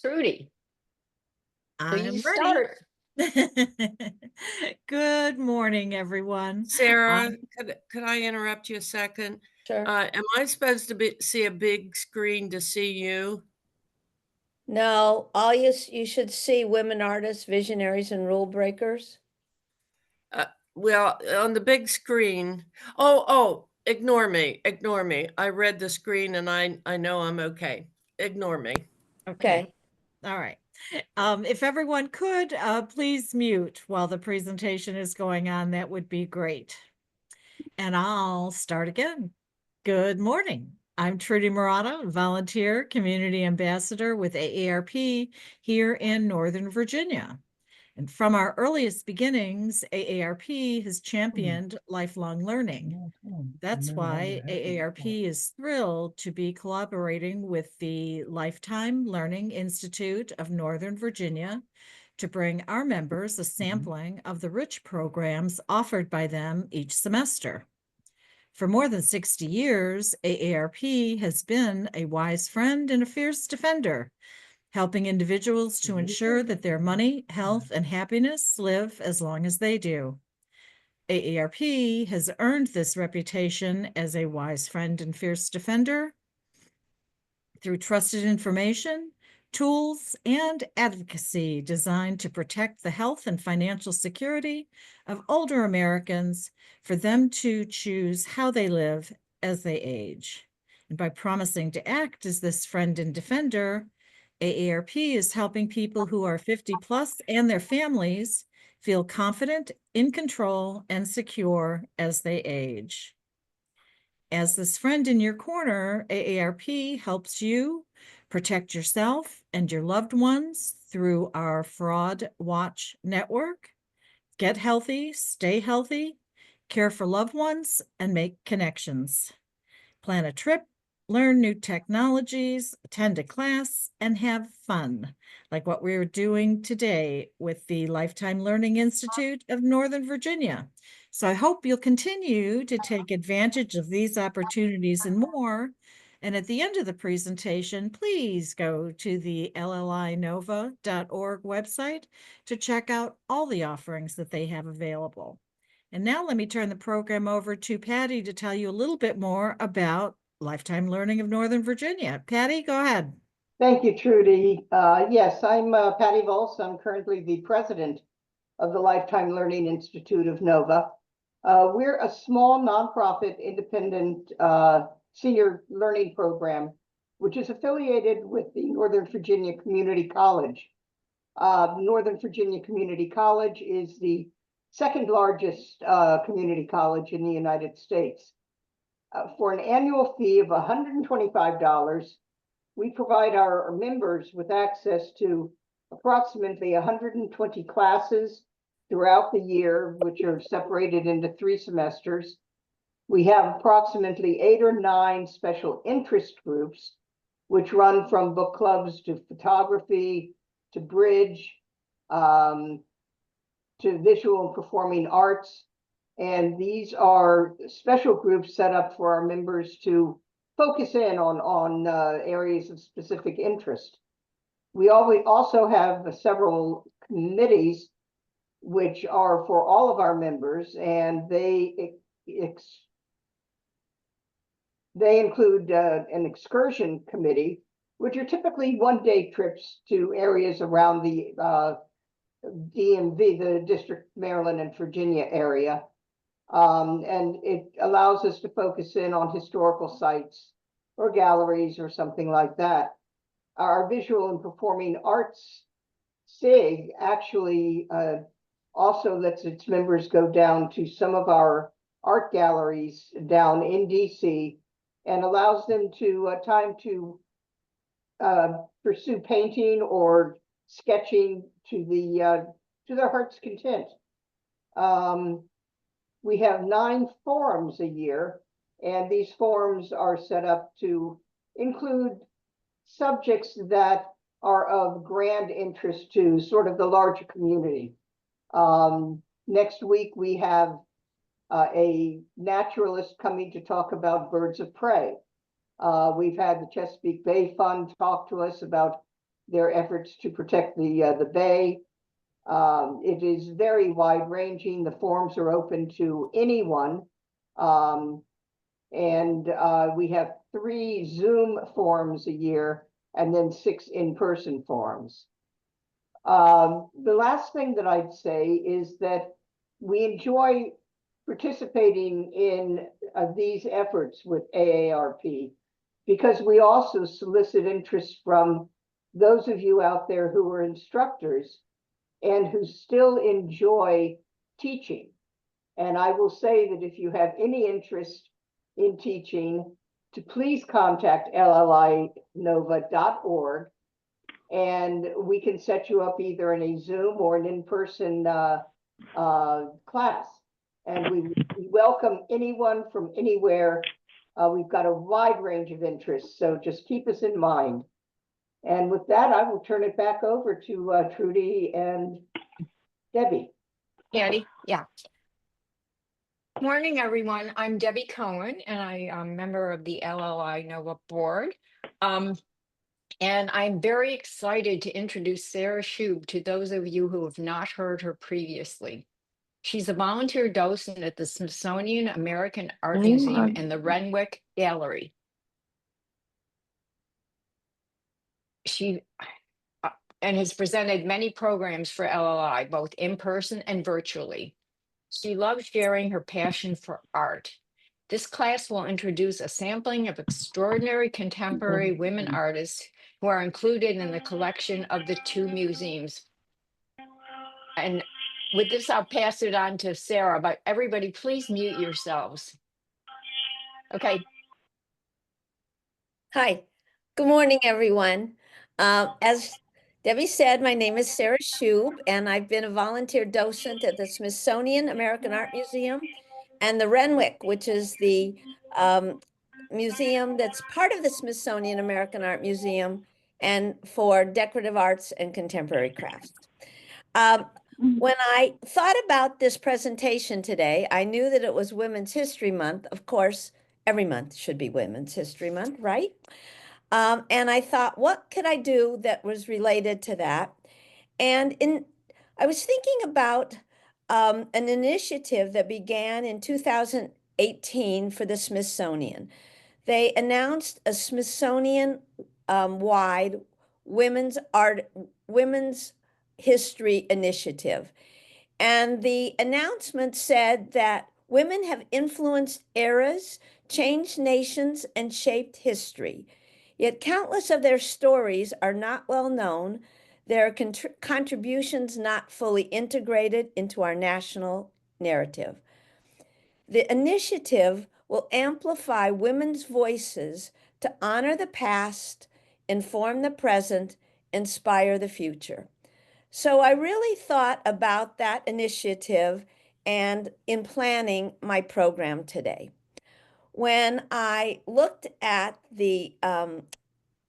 Trudy. So you I'm ready. start. Good morning, everyone. Sarah, could I interrupt you a second? Sure. Am I supposed to see a big screen to see you? No, all you should see women artists, visionaries, and rule breakers. Well, on the big screen. Ignore me. Ignore me. I read the screen and I know I'm okay. Ignore me. Okay. All right. If everyone could, please mute while the presentation is going on, that would be great. And I'll start again. Good morning. I'm Trudy Murata, volunteer community ambassador with AARP here in Northern Virginia. And from our earliest beginnings, AARP has championed lifelong learning. That's why AARP is thrilled to be collaborating with the Lifetime Learning Institute of Northern Virginia to bring our members a sampling of the rich programs offered by them each semester. For more than 60 years, AARP has been a wise friend and a fierce defender, helping individuals to ensure that their money, health, and happiness live as long as they do. AARP has earned this reputation as a wise friend and fierce defender through trusted information, tools, and advocacy designed to protect the health and financial security of older Americans for them to choose how they live as they age. And by promising to act as this friend and defender, AARP is helping people who are 50 plus and their families feel confident, in control, and secure as they age. As this friend in your corner, AARP helps you protect yourself and your loved ones through our Fraud Watch network. Get healthy, stay healthy, care for loved ones, and make connections. Plan a trip, learn new technologies, attend a class, and have fun, like what we're doing today with the Lifetime Learning Institute of Northern Virginia. So I hope you'll continue to take advantage of these opportunities and more. And at the end of the presentation, please go to the llinova.org website to check out all the offerings that they have available. And now let me turn the program over to Patty to tell you a little bit more about Lifetime Learning of Northern Virginia. Patty, go ahead. Thank you, Trudy. Yes, I'm Patty Volz. I'm currently the president of the Lifetime Learning Institute of Nova. We're a small nonprofit independent senior learning program, which is affiliated with the Northern Virginia Community College. Northern Virginia Community College is the second largest community college in the United States. For an annual fee of $125, we provide our members with access to approximately 120 classes throughout the year, which are separated into 3 semesters. We have approximately 8 or 9 special interest groups, which run from book clubs to photography, to bridge, to visual and performing arts. And these are special groups set up for our members to focus in on areas of specific interest. We also have several committees which are for all of our members, and they include an excursion committee, which are typically one-day trips to areas around the DMV, the District, Maryland, and Virginia area. And it allows us to focus in on historical sites or galleries or something like that. Our visual and performing arts SIG actually also lets its members go down to some of our art galleries down in DC and allows them to time to pursue painting or sketching to their heart's content. We have 9 forums a year, and these forums are set up to include subjects that are of grand interest to sort of the larger community. Next week, we have a naturalist coming to talk about birds of prey. We've had the Chesapeake Bay Fund talk to us about their efforts to protect the bay. It is very wide-ranging. The forums are open to anyone. We have 3 Zoom forums a year and then 6 in-person forums. The last thing that I'd say is that we enjoy participating in these efforts with AARP because we also solicit interest from those of you out there who are instructors and who still enjoy teaching. And I will say that if you have any interest in teaching, to please contact llinova.org, and we can set you up either in a Zoom or an in-person class. And we welcome anyone from anywhere. We've got a wide range of interests, so just keep us in mind. And with that, I will turn it back over to Trudy and Debbie. Patty, yeah. Morning, everyone. I'm Debbie Cohen, and I am a member of the LLI NOVA board. And I'm very excited to introduce Sarah Schub to those of you who have not heard her previously. She's a volunteer docent at the Smithsonian American Art Museum and the Renwick Gallery. She and has presented many programs for LLI, both in person and virtually. She loves sharing her passion for art. This class will introduce a sampling of extraordinary contemporary women artists who are included in the collection of the 2 museums. And with this, I'll pass it on to Sarah, but everybody, please mute yourselves. Okay. Hi, good morning, everyone. As Debbie said, my name is Sarah Schub, and I've been a volunteer docent at the Smithsonian American Art Museum and the Renwick, which is the museum that's part of the Smithsonian American Art Museum and for decorative arts and contemporary crafts. When I thought about this presentation today, I knew that it was Women's History Month. Of course, every month should be Women's History Month, right? And I thought, what could I do that was related to that? And I was thinking about an initiative that began in 2018 for the Smithsonian. They announced a Smithsonian-wide women's history initiative. And the announcement said that women have influenced eras, changed nations, and shaped history. Yet countless of their stories are not well known, their contributions not fully integrated into our national narrative. The initiative will amplify women's voices to honor the past, inform the present, inspire the future. So I really thought about that initiative and in planning my program today. When I looked at the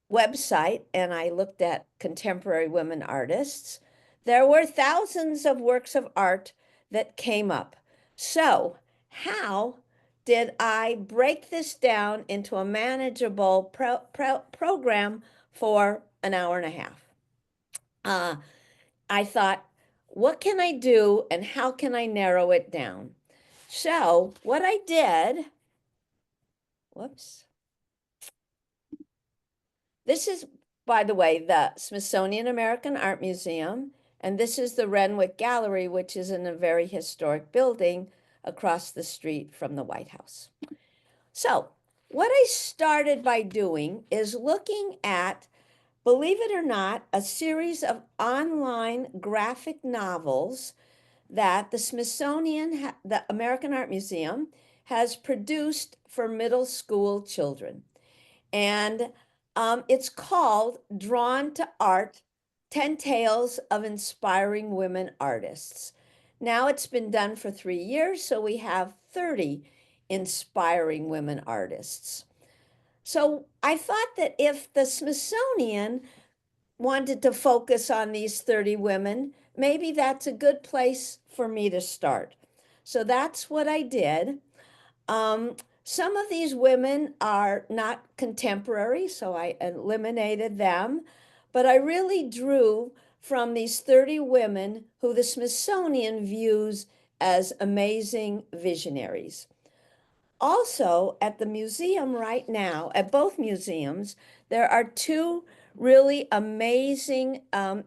website and I looked at contemporary women artists, there were thousands of works of art that came up. So how did I break this down into a manageable program for an hour and a half? I thought, what can I do and how can I narrow it down? So what I did, whoops. This is, by the way, the Smithsonian American Art Museum, and this is the Renwick Gallery, which is in a very historic building across the street from the White House. So what I started by doing is looking at, believe it or not, a series of online graphic novels that the Smithsonian, the American Art Museum, has produced for middle school children. And it's called Drawn to Art, 10 Tales of Inspiring Women Artists. Now it's been done for 3 years, so we have 30 inspiring women artists. So I thought that if the Smithsonian wanted to focus on these 30 women, maybe that's a good place for me to start. So that's what I did. Some of these women are not contemporary, so I eliminated them. but I really drew from these 30 women who the Smithsonian views as amazing visionaries. Also, at the museum right now, at both museums, there are two really amazing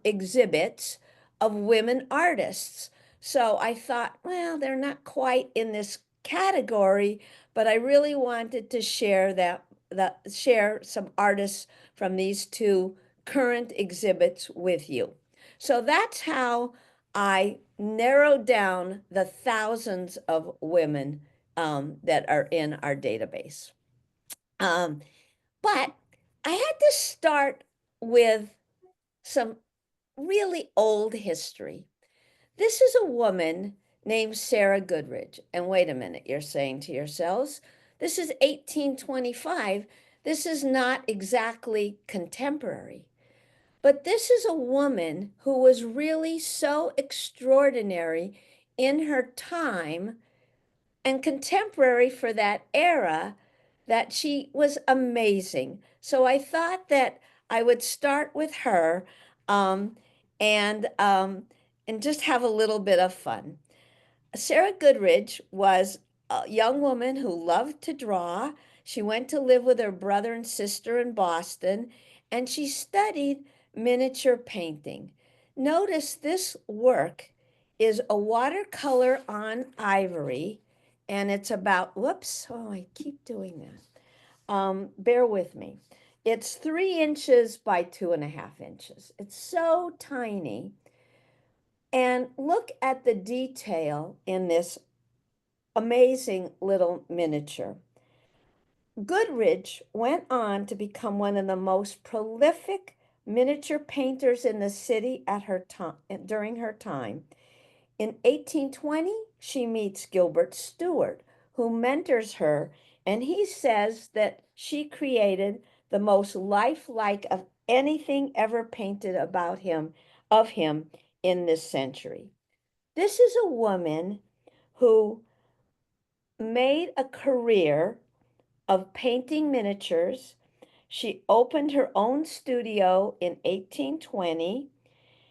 exhibits of women artists. So I thought, well, they're not quite in this category, but I really wanted to share some artists from these two current exhibits with you. So that's how I narrowed down the thousands of women that are in our database. But I had to start with some really old history. This is a woman named Sarah Goodridge. And wait a minute, you're saying to yourselves, this is 1825. This is not exactly contemporary. But this is a woman who was really so extraordinary in her time and contemporary for that era that she was amazing. So I thought that I would start with her um, and um, and just have a little bit of fun. Sarah Goodridge was a young woman who loved to draw. She went to live with her brother and sister in Boston, and she studied miniature painting. Notice this work is a watercolor on ivory, and it's about, whoops, oh, I keep doing that. Bear with me. It's 3 inches by 2.5 inches. It's so tiny. And look at the detail in this amazing little miniature. Goodridge went on to become one of the most prolific miniature painters in the city at her time during her time. In 1820, she meets Gilbert Stuart, who mentors her, and he says that she created the most lifelike of anything ever painted of him in this century. This is a woman who made a career of painting miniatures. She opened her own studio in 1820.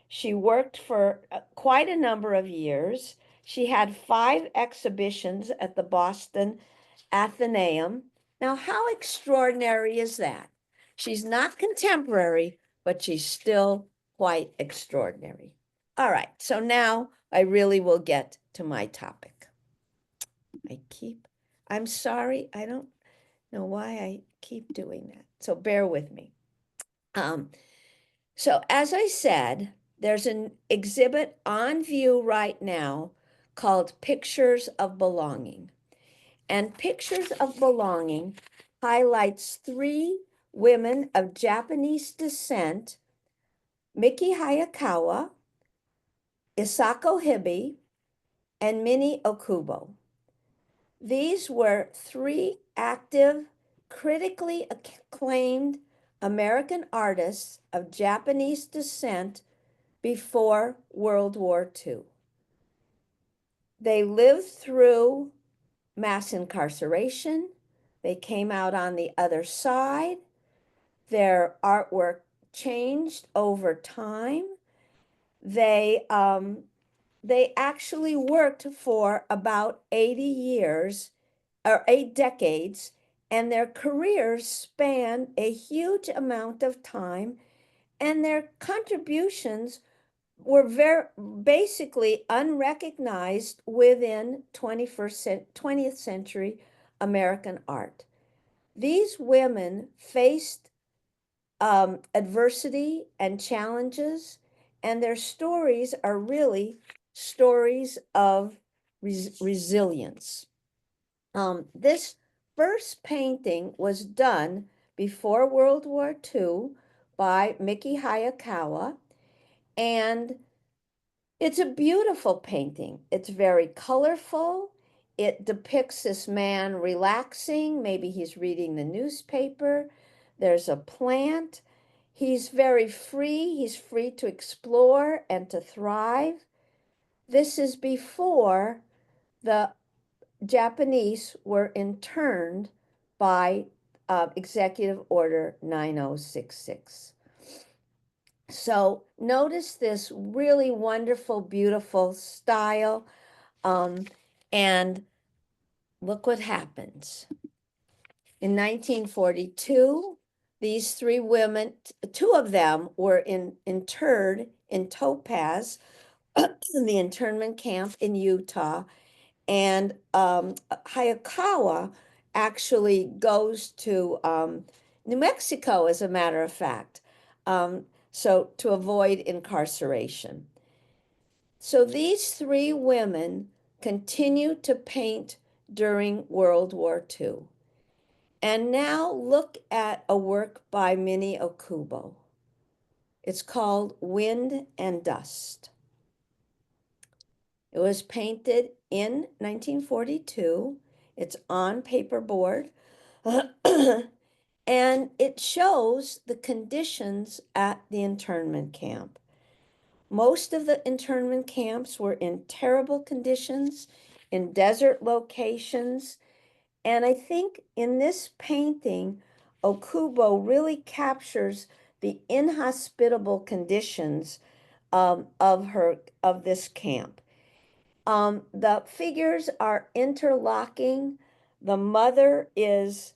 She worked for quite a number of years. She had 5 exhibitions at the Boston Athenaeum. Now, how extraordinary is that? She's not contemporary, but she's still quite extraordinary. All right, so now I really will get to my topic. I'm sorry, I don't know why I keep doing that. So bear with me. So as I said, there's an exhibit on view right now called Pictures of Belonging. And Pictures of Belonging highlights 3 women of Japanese descent, Miki Hayakawa, Isako Hibi, and Minnie Okubo. These were 3 active, critically acclaimed American artists of Japanese descent before World War II. They lived through mass incarceration. They came out on the other side. Their artwork changed over time. They actually worked for about 80 years or 8 decades, and their careers spanned a huge amount of time, and their contributions were basically unrecognized within 20th century American art. These women faced adversity and challenges, and their stories are really stories of resilience. This first painting was done before World War II by Miki Hayakawa, and it's a beautiful painting. It's very colorful. It depicts this man relaxing. Maybe he's reading the newspaper. There's a plant. He's very free. He's free to explore and to thrive. This is before the Japanese were interned by Executive Order 9066. So notice this really wonderful, beautiful style. And look what happens. In 1942, these three women, two of them were interred in Topaz, the internment camp in Utah. And Hayakawa actually goes to New Mexico, as a matter of fact, so to avoid incarceration. So these three women continued to paint during World War II. And now look at a work by Minnie Okubo. It's called Wind and Dust. It was painted in 1942. It's on paperboard. And it shows the conditions at the internment camp. Most of the internment camps were in terrible conditions, in desert locations. And I think in this painting, Okubo really captures the inhospitable conditions of this camp. The figures are interlocking. The mother is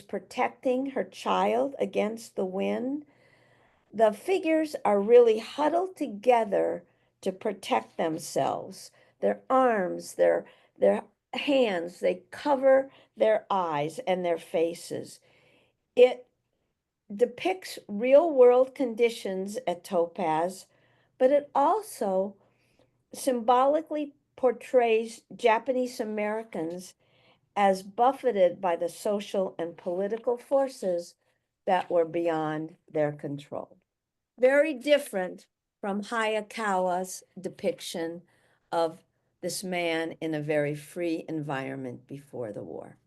protecting her child against the wind. The figures are really huddled together to protect themselves. Their arms, their hands, they cover their eyes and their faces. It depicts real world conditions at Topaz, but it also symbolically portrays Japanese Americans as buffeted by the social and political forces that were beyond their control. Very different from Hayakawa's depiction of this man in a very free environment before the war.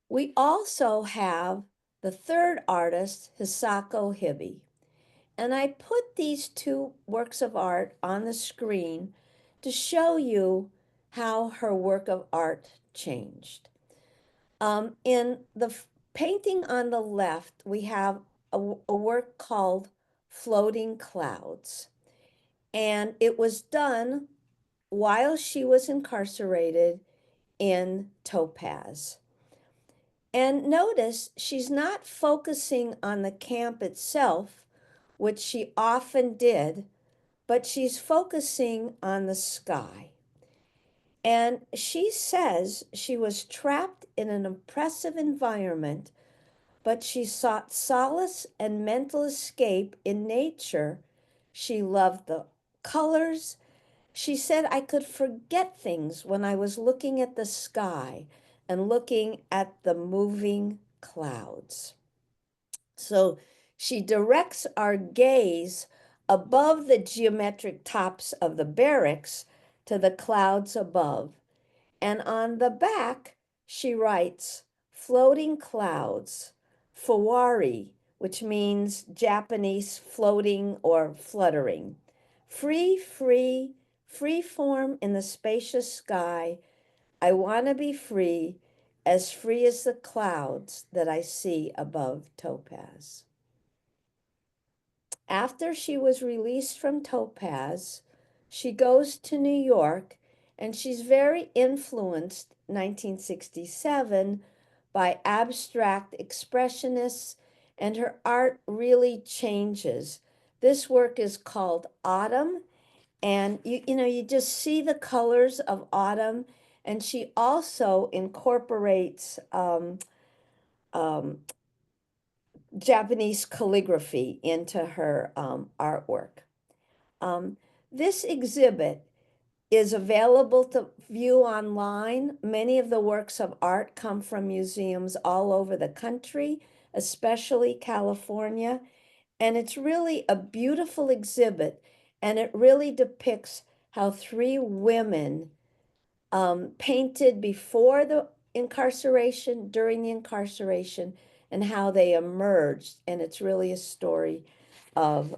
We also have the third artist, Hisako Hibi. And I put these two works of art on the screen to show you how her work of art changed. In the painting on the left, we have a work called Floating Clouds. And it was done while she was incarcerated in Topaz. And notice she's not focusing on the camp itself, which she often did, but she's focusing on the sky. And she says she was trapped in an oppressive environment, but she sought solace and mental escape in nature. She loved the colors. She said, I could forget things when I was looking at the sky and looking at the moving clouds. So she directs our gaze above the geometric tops of the barracks to the clouds above. And on the back, she writes, floating clouds, Fawari, which means Japanese floating or fluttering. Free form in the spacious sky. I want to be free as the clouds that I see above Topaz. After she was released from Topaz, she goes to New York, and she's very influenced, 1967, by abstract expressionists, and her art really changes. This work is called Autumn, and you just see the colors of autumn, and she also incorporates Japanese calligraphy into her artwork. This exhibit is available to view online. Many of the works of art come from museums all over the country, especially California. And it's really a beautiful exhibit, and it really depicts how three women painted before the incarceration, during the incarceration, and how they emerged. And it's really a story of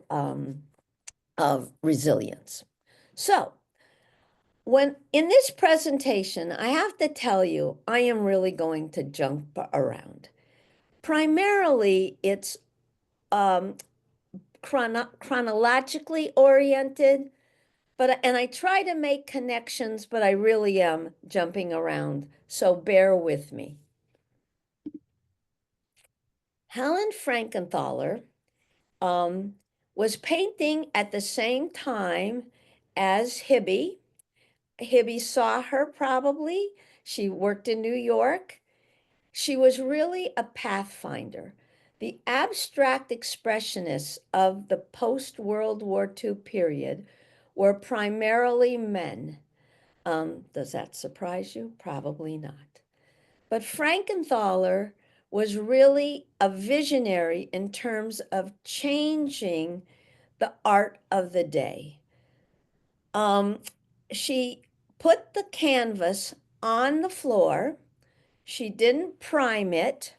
resilience. So when in this presentation, I have to tell you, I am really going to jump around. Primarily, it's chronologically oriented, and I try to make connections, but I really am jumping around, so bear with me. Helen Frankenthaler was painting at the same time as Hibby. Hibby saw her probably. She worked in New York. She was really a pathfinder. The abstract expressionists of the post-World War II period were primarily men. Does that surprise you? Probably not. But Frankenthaler was really a visionary in terms of changing the art of the day. She put the canvas on the floor. She didn't prime it.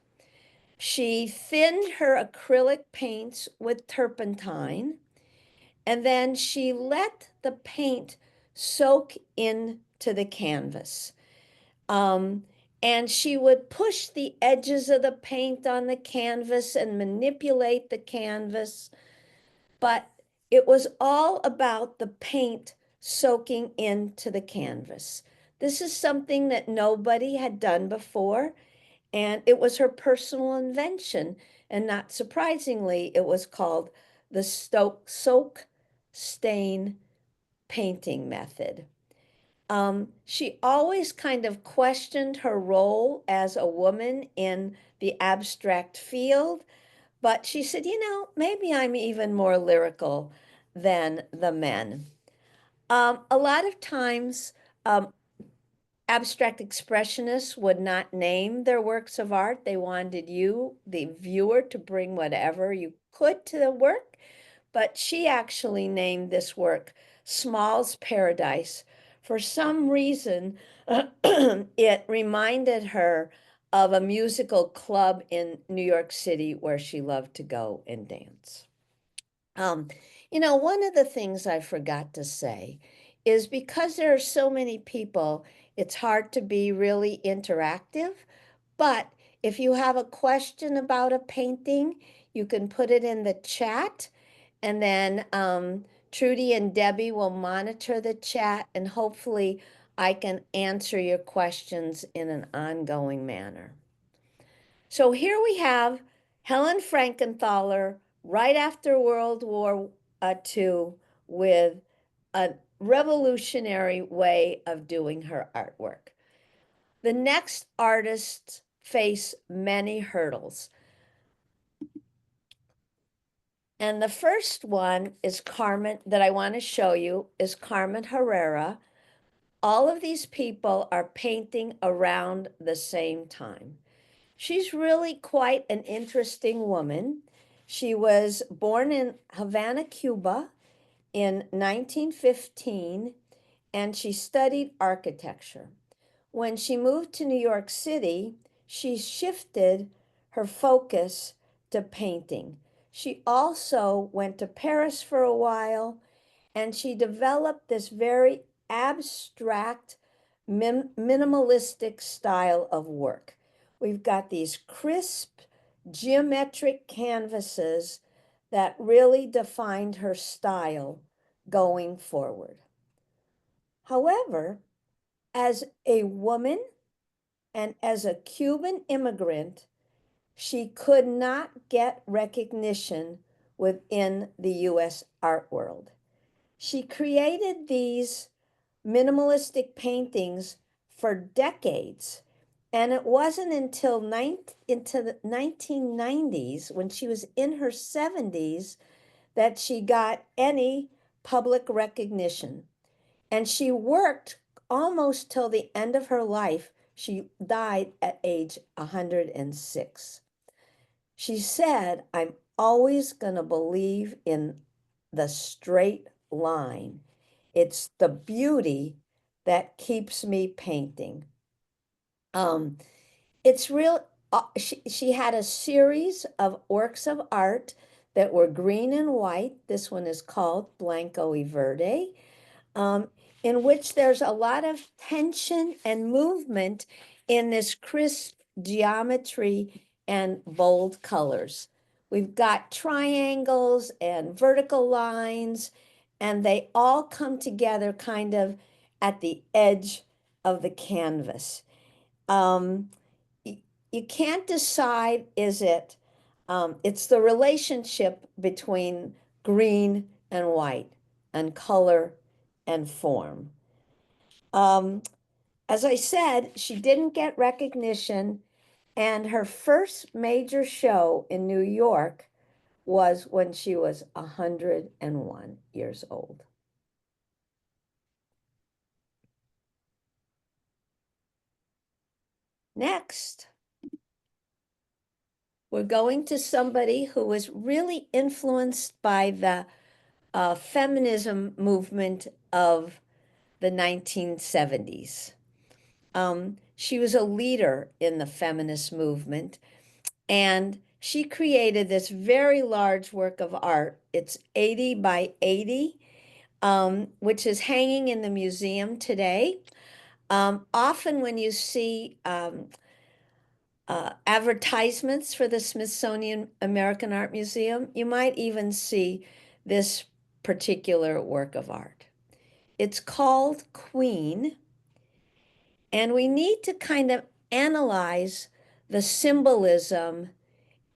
She thinned her acrylic paints with turpentine, and then she let the paint soak into the canvas. And she would push the edges of the paint on the canvas and manipulate the canvas, but it was all about the paint soaking into the canvas. This is something that nobody had done before, and it was her personal invention. And not surprisingly, it was called the soak stain painting method. She always kind of questioned her role as a woman in the abstract field, but she said, maybe I'm even more lyrical than the men. A lot of times, abstract expressionists would not name their works of art. They wanted you, the viewer, to bring whatever you could to the work, but she actually named this work Small's Paradise. For some reason, it reminded her of a musical club in New York City where she loved to go and dance. One of the things I forgot to say is because there are so many people, it's hard to be really interactive. But if you have a question about a painting, you can put it in the chat, and then Trudy and Debbie will monitor the chat, and hopefully I can answer your questions in an ongoing manner. So here we have Helen Frankenthaler right after World War II with a revolutionary way of doing her artwork. The next artists face many hurdles. And the first one is Carmen, that I want to show you, is Carmen Herrera. All of these people are painting around the same time. She's really quite an interesting woman. She was born in Havana, Cuba in 1915, and she studied architecture. When she moved to New York City, she shifted her focus to painting. She also went to Paris for a while, and she developed this very abstract, minimalistic style of work. We've got these crisp, geometric canvases that really defined her style going forward. However, as a woman and as a Cuban immigrant, she could not get recognition within the US art world. She created these minimalistic paintings for decades. And it wasn't until into the 1990s, when she was in her 70s, that she got any public recognition. And she worked almost till the end of her life. She died at age 106. She said, I'm always going to believe in the straight line. It's the beauty that keeps me painting. It's real. She had a series of works of art that were green and white. This one is called Blanco y Verde, in which there's a lot of tension and movement in this crisp geometry and bold colors. We've got triangles and vertical lines, and they all come together kind of at the edge of the canvas. You can't decide, it's the relationship between green and white and color and form. As I said, she didn't get recognition, and her first major show in New York was when she was 101 years old. Next, we're going to somebody who was really influenced by the feminism movement of the 1970s. She was a leader in the feminist movement, and she created this very large work of art. It's 80 by 80, which is hanging in the museum today. Often when you see advertisements for the Smithsonian American Art Museum, you might even see this particular work of art. It's called Queen, and we need to kind of analyze the symbolism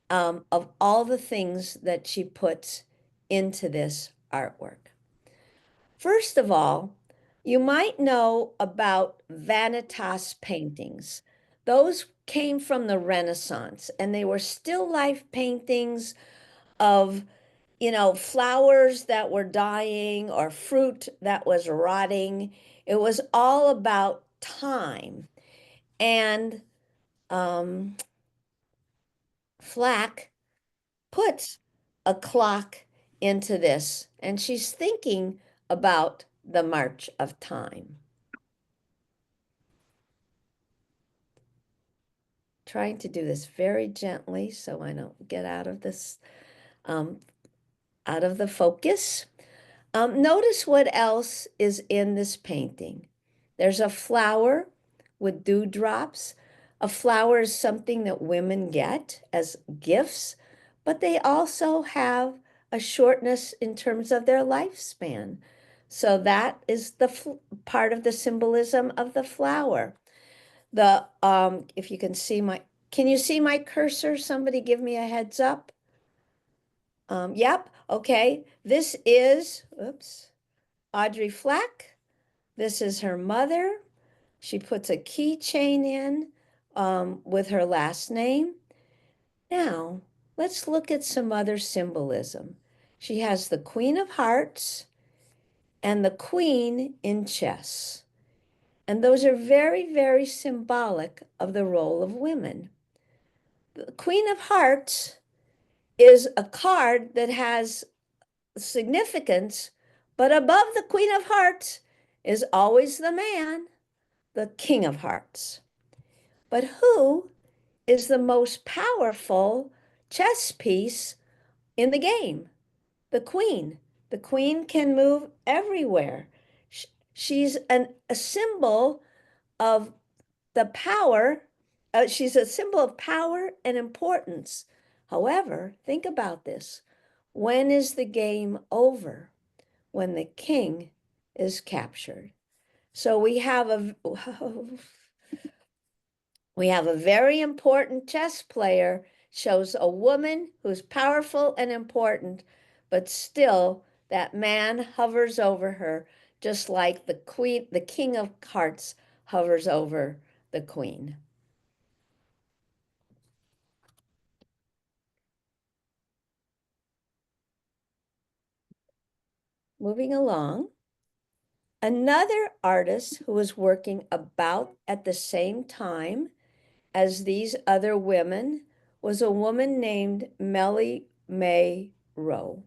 of all the things that she puts into this artwork. First of all, you might know about vanitas paintings. Those came from the Renaissance, and they were still life paintings of, flowers that were dying or fruit that was rotting. It was all about time. And Flack puts a clock into this, and she's thinking about the march of time. Trying to do this very gently so I don't get out of this, out of the focus. Notice what else is in this painting. There's a flower with dewdrops. A flower is something that women get as gifts, but they also have a shortness in terms of their lifespan. So that is the part of the symbolism of the flower. If you can see can you see my cursor? Somebody give me a heads up. Yep, okay. This is, oops, Audrey Flack. This is her mother. She puts a keychain in with her last name. Now, let's look at some other symbolism. She has the Queen of Hearts and the Queen in chess. And those are very, very symbolic of the role of women. The Queen of Hearts is a card that has significance, but above the Queen of Hearts is always the man, the King of Hearts. But who is the most powerful chess piece in the game? The Queen. The Queen can move everywhere. She's a symbol of the power. She's a symbol of power and importance. However, think about this. When is the game over? When the king is captured. So we have a very important chess player, shows a woman who's powerful and important, but still that man hovers over her, just like the King of Hearts hovers over the queen. Moving along, another artist who was working about at the same time as these other women was a woman named Melly May Rowe.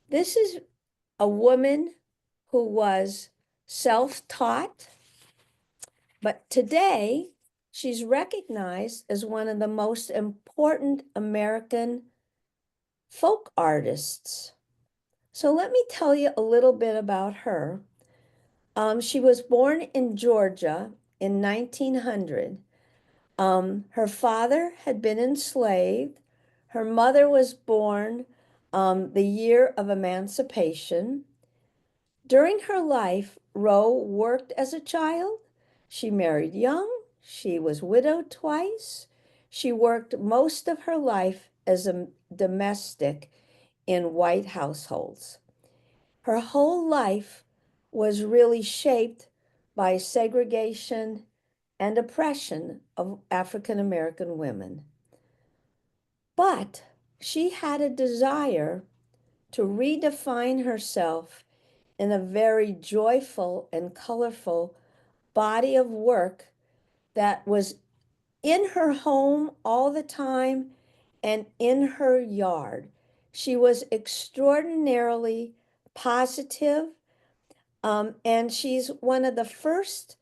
This is a woman who was self-taught, but today she's recognized as one of the most important American folk artists. So let me tell you a little bit about her. She was born in Georgia in 1900, Her father had been enslaved. Her mother was born the year of emancipation. During her life, Rowe worked as a child. She married young. She was widowed twice. She worked most of her life as a domestic in white households. Her whole life was really shaped by segregation and oppression of African American women. But she had a desire to redefine herself in a very joyful and colorful body of work that was in her home all the time and in her yard. She was extraordinarily positive, and she's one of the first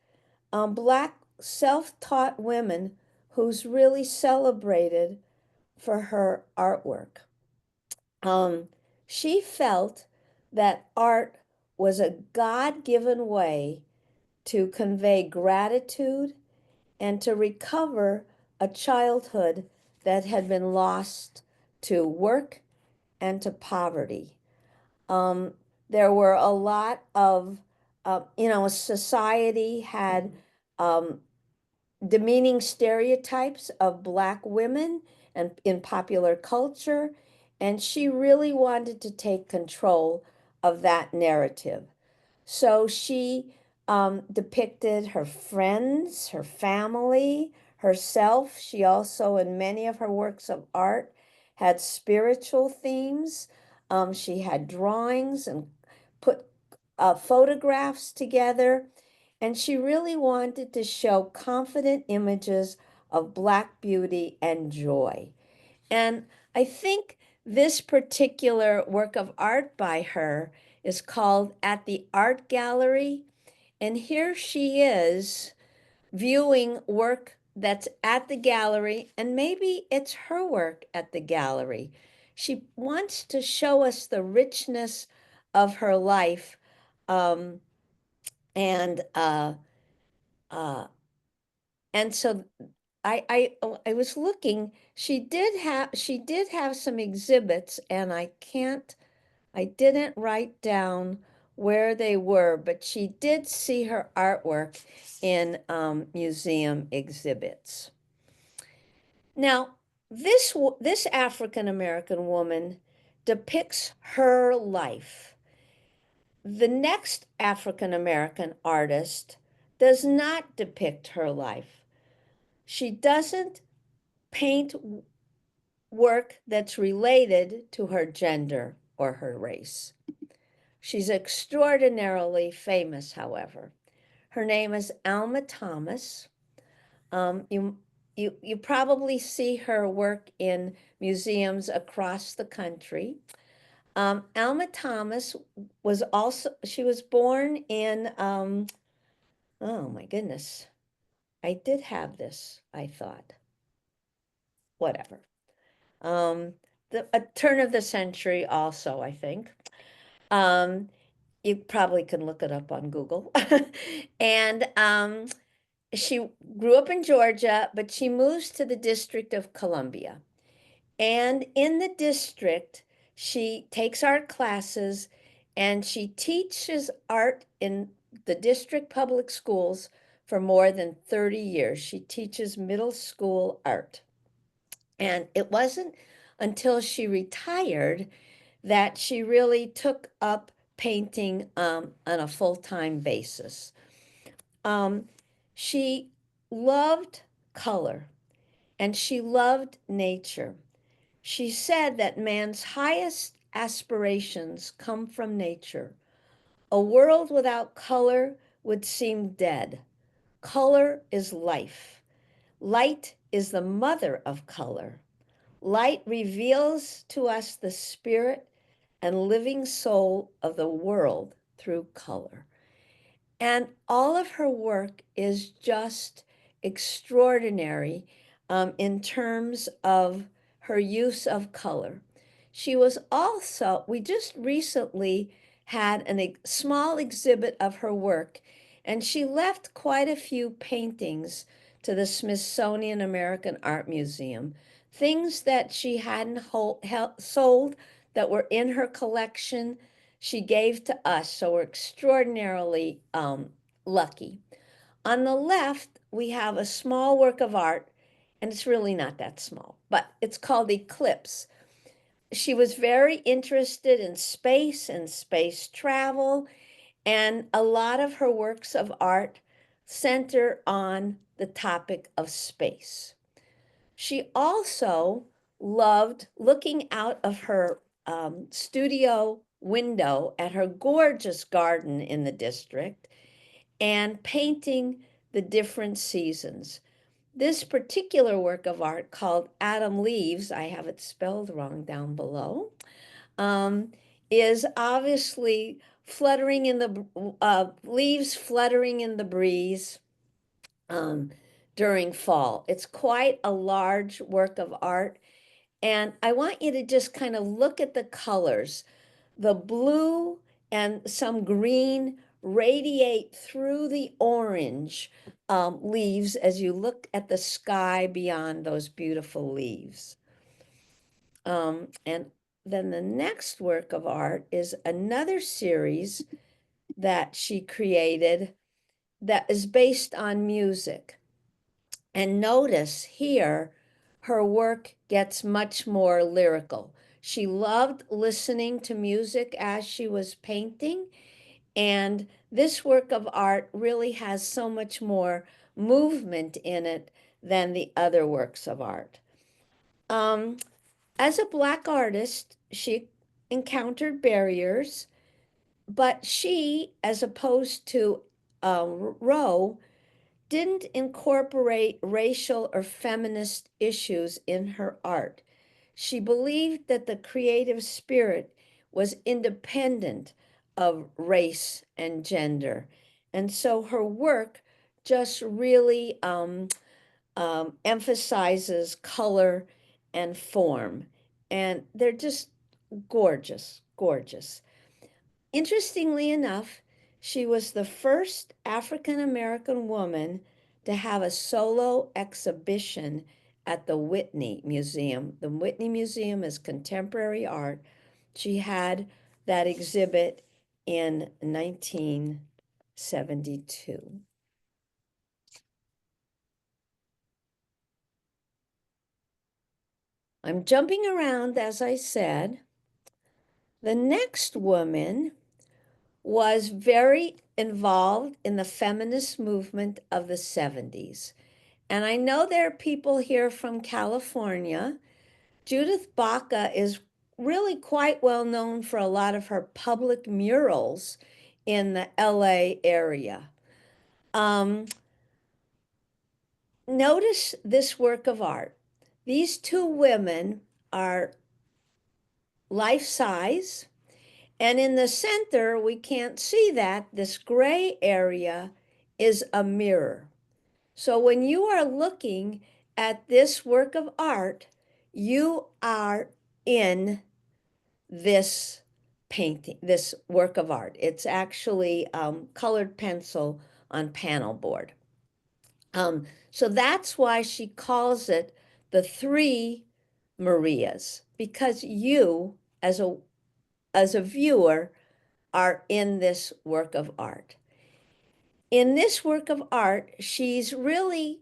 Black self-taught women who's really celebrated for her artwork. She felt that art was a God-given way to convey gratitude and to recover a childhood that had been lost to work and to poverty. There were a lot of, society had demeaning stereotypes of Black women and in popular culture, and she really wanted to take control of that narrative. So she depicted her friends, her family, herself. She also, in many of her works of art, had spiritual themes. She had drawings and put photographs together. And she really wanted to show confident images of Black beauty and joy. And I think this particular work of art by her is called At the Art Gallery. And here she is viewing work that's at the gallery, and maybe it's her work at the gallery. She wants to show us the richness of her life. Um, and uh, uh, and so I was looking, she did have some exhibits, and I didn't write down where they were, but she did see her artwork in museum exhibits. Now, this African American woman depicts her life. The next African American artist does not depict her life. She doesn't paint work that's related to her gender or her race. She's extraordinarily famous, however. Her name is Alma Thomas. You probably see her work in museums across the country. Alma Thomas she was born in, oh my goodness. I did have this, I thought. Whatever. The turn of the century also, I think. You probably can look it up on Google. And she grew up in Georgia, but she moves to the District of Columbia. And in the district, she takes art classes and she teaches art in the district public schools for more than 30 years. She teaches middle school art. And it wasn't until she retired that she really took up painting on a full-time basis. She loved color and she loved nature. She said that man's highest aspirations come from nature. A world without color would seem dead. Color is life. Light is the mother of color. Light reveals to us the spirit and living soul of the world through color. And all of her work is just extraordinary in terms of her use of color. She was also, we just recently had a small exhibit of her work, and she left quite a few paintings to the Smithsonian American Art Museum. Things that she hadn't sold that were in her collection, she gave to us. So we're extraordinarily lucky. On the left, we have a small work of art, and it's really not that small, but it's called Eclipse. She was very interested in space and space travel, and a lot of her works of art center on the topic of space. She also loved looking out of her studio window at her gorgeous garden in the district and painting the different seasons. This particular work of art called Autumn Leaves, I have it spelled wrong down below, is obviously fluttering in the leaves fluttering in the breeze during fall. It's quite a large work of art. And I want you to just kind of look at the colors. The blue and some green radiate through the orange leaves as you look at the sky beyond those beautiful leaves. And then the next work of art is another series that she created that is based on music. And notice here, her work gets much more lyrical. She loved listening to music as she was painting. And this work of art really has so much more movement in it than the other works of art. As a Black artist, she encountered barriers, but she, as opposed to Rowe, didn't incorporate racial or feminist issues in her art. She believed that the creative spirit was independent of race and gender. And so her work just really emphasizes color and form. And they're just gorgeous, gorgeous. Interestingly enough, she was the first African American woman to have a solo exhibition at the Whitney Museum. The Whitney Museum is contemporary art. She had that exhibit in 1972. I'm jumping around, as I said. The next woman was very involved in the feminist movement of the 70s. And I know there are people here from California. Judith Baca is really quite well known for a lot of her public murals in the LA area. Notice this work of art. These two women are life-size, and in the center, we can't see that. This gray area is a mirror. So when you are looking at this work of art, you are in this painting, this work of art. It's actually colored pencil on panel board. So that's why she calls it the Three Marias, because you, as a viewer, are in this work of art. In this work of art, she's really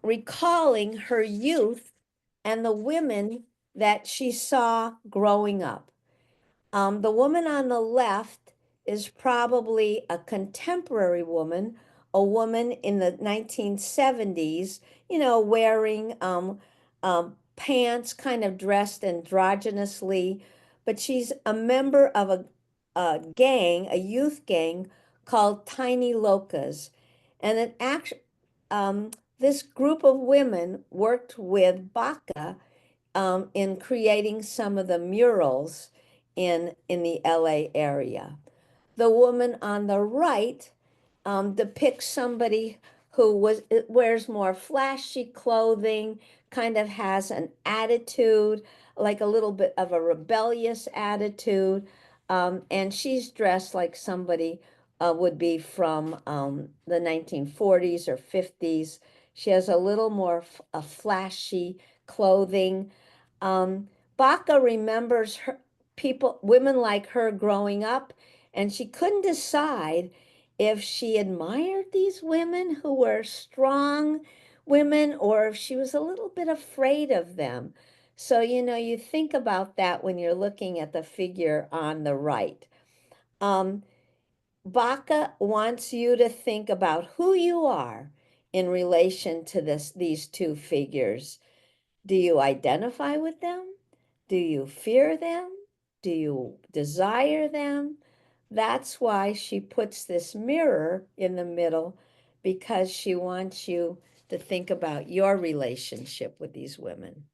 recalling her youth and the women that she saw growing up. The woman on the left is probably a contemporary woman, a woman in the 1970s, wearing pants, kind of dressed androgynously, but she's a member of a gang, a youth gang called Tiny Locas. And this group of women worked with Baca in creating some of the murals in the LA area. The woman on the right depicts somebody who wears more flashy clothing, kind of has an attitude, like a little bit of a rebellious attitude, and she's dressed like somebody would be from the 1940s or 50s. She has a little more a flashy clothing. Baca remembers women like her growing up, and she couldn't decide if she admired these women who were strong women or if she was a little bit afraid of them. So, you think about that when you're looking at the figure on the right. Baca wants you to think about who you are in relation to these two figures. Do you identify with them? Do you fear them? Do you desire them? That's why she puts this mirror in the middle, because she wants you to think about your relationship with these women.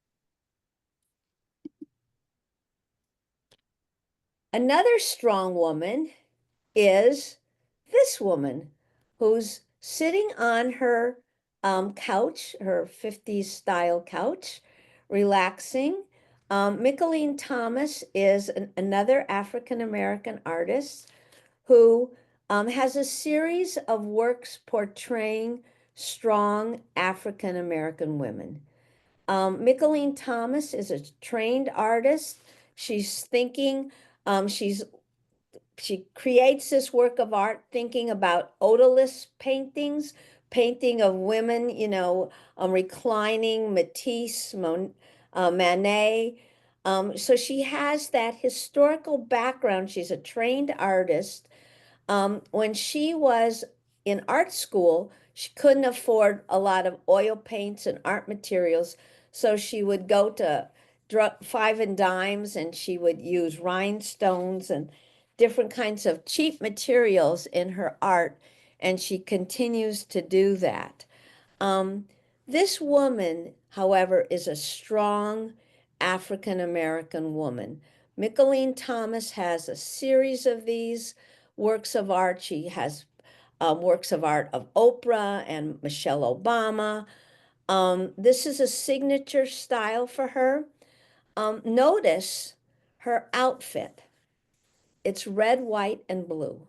Another strong woman is this woman who's sitting on her couch, her 50s style couch, relaxing. Mickalene Thomas is another African-American artist who has a series of works portraying strong African-American women. Mickalene Thomas is a trained artist. She's thinking, she creates this work of art thinking about odorless paintings, painting of women, reclining, Matisse, Manet. So she has that historical background. She's a trained artist. When she was in art school, she couldn't afford a lot of oil paints and art materials. So she would go to five and dimes, and she would use rhinestones and different kinds of cheap materials in her art. And she continues to do that. This woman, however, is a strong African-American woman. Mickalene Thomas has a series of these works of art. She has works of art of Oprah and Michelle Obama. This is a signature style for her. Notice her outfit. It's red, white, and blue.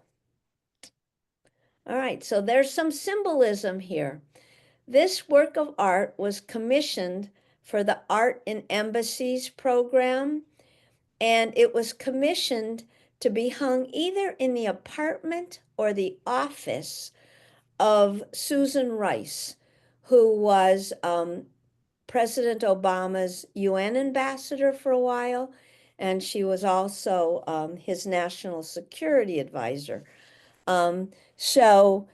All right, so there's some symbolism here. This work of art was commissioned for the Art in Embassies program, and it was commissioned to be hung either in the apartment or the office of Susan Rice, who was President Obama's UN ambassador for a while, and she was also his national security advisor. So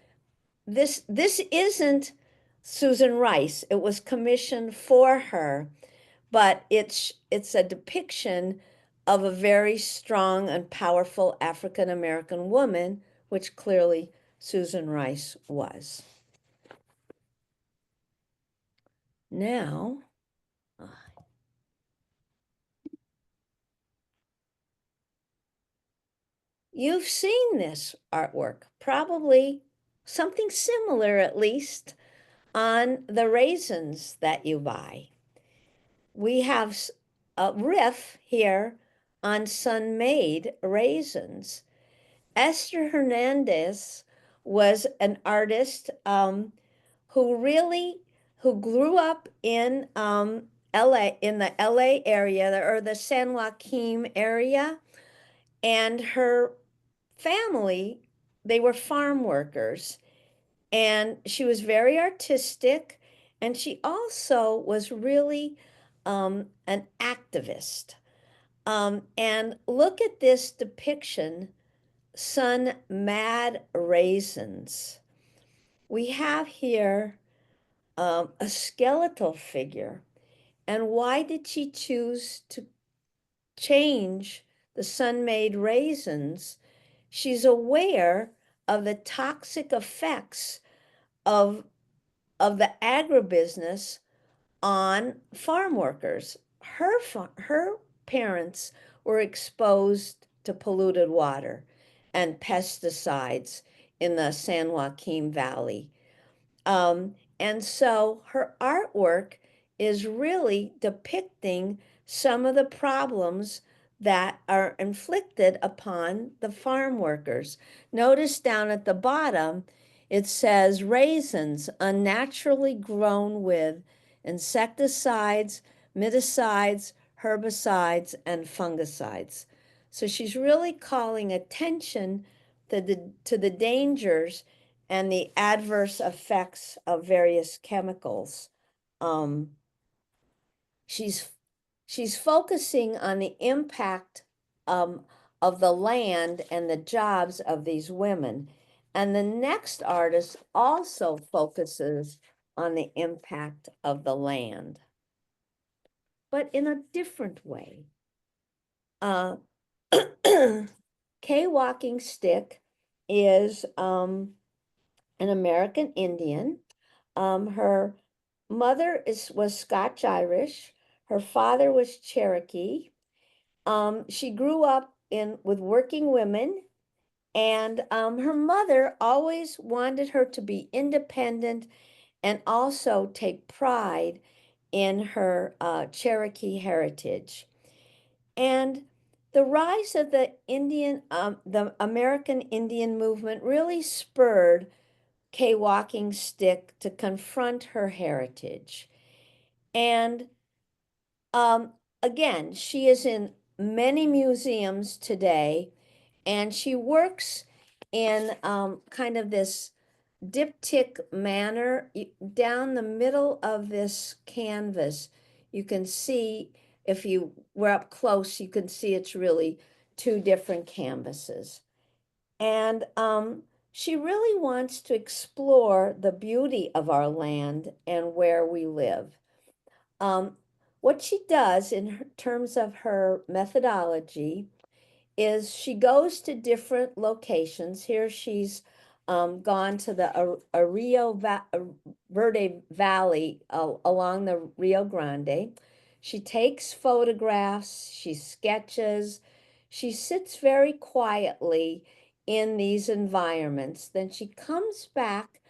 this isn't Susan Rice. It was commissioned for her, but it's a depiction of a very strong and powerful African American woman, which clearly Susan Rice was. Now, you've seen this artwork, probably something similar at least, on the raisins that you buy. We have a riff here on Sun-Maid raisins. Esther Hernandez was an artist who grew up in LA, in the LA area or the San Joaquin area, and her family, they were farm workers, and she was very artistic, and she also was really an activist. And look at this depiction, Sun Mad Raisins. We have here a skeletal figure. And why did she choose to change the Sun-Maid raisins? She's aware of the toxic effects of the agribusiness on farm workers. Her parents were exposed to polluted water and pesticides in the San Joaquin Valley. And so her artwork is really depicting some of the problems that are inflicted upon the farm workers. Notice down at the bottom, It says raisins unnaturally grown with insecticides, miticides, herbicides, and fungicides. So she's really calling attention to the dangers and the adverse effects of various chemicals. Um, she's focusing on the impact of the land and the jobs of these women. And the next artist also focuses on the impact of the land, but in a different way. Kay Walking Stick is an American Indian. Her mother was Scotch-Irish. Her father was Cherokee. She grew up with working women, and her mother always wanted her to be independent and also take pride in her Cherokee heritage. And the rise of the American Indian movement really spurred Kay Walking Stick to confront her heritage. And again, she is in many museums today, and she works in kind of this diptych manner. Down the middle of this canvas, you can see, if you were up close, you can see it's really two different canvases. And she really wants to explore the beauty of our land and where we live. What she does in terms of her methodology is she goes to different locations. Here she's gone to the Verde Valley along the Rio Grande. She takes photographs, she sketches, she sits very quietly in these environments. Then she comes back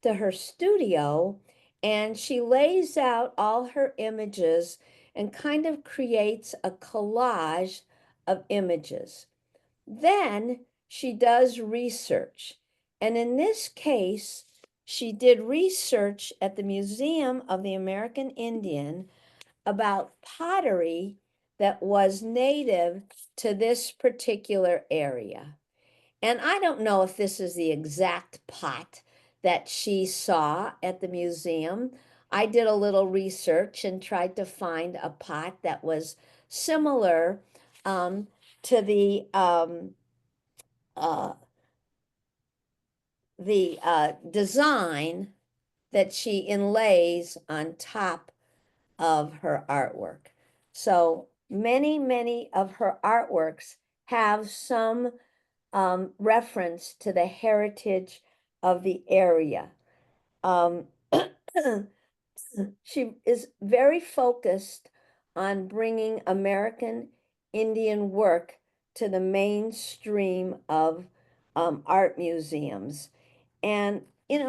to her studio and she lays out all her images and kind of creates a collage of images. Then she does research. And in this case, she did research at the Museum of the American Indian about pottery that was native to this particular area. And I don't know if this is the exact pot that she saw at the museum. I did a little research and tried to find a pot that was similar to the design that she inlays on top of her artwork. So many of her artworks have some reference to the heritage of the area. She is very focused on bringing American Indian work to the mainstream of art museums. And,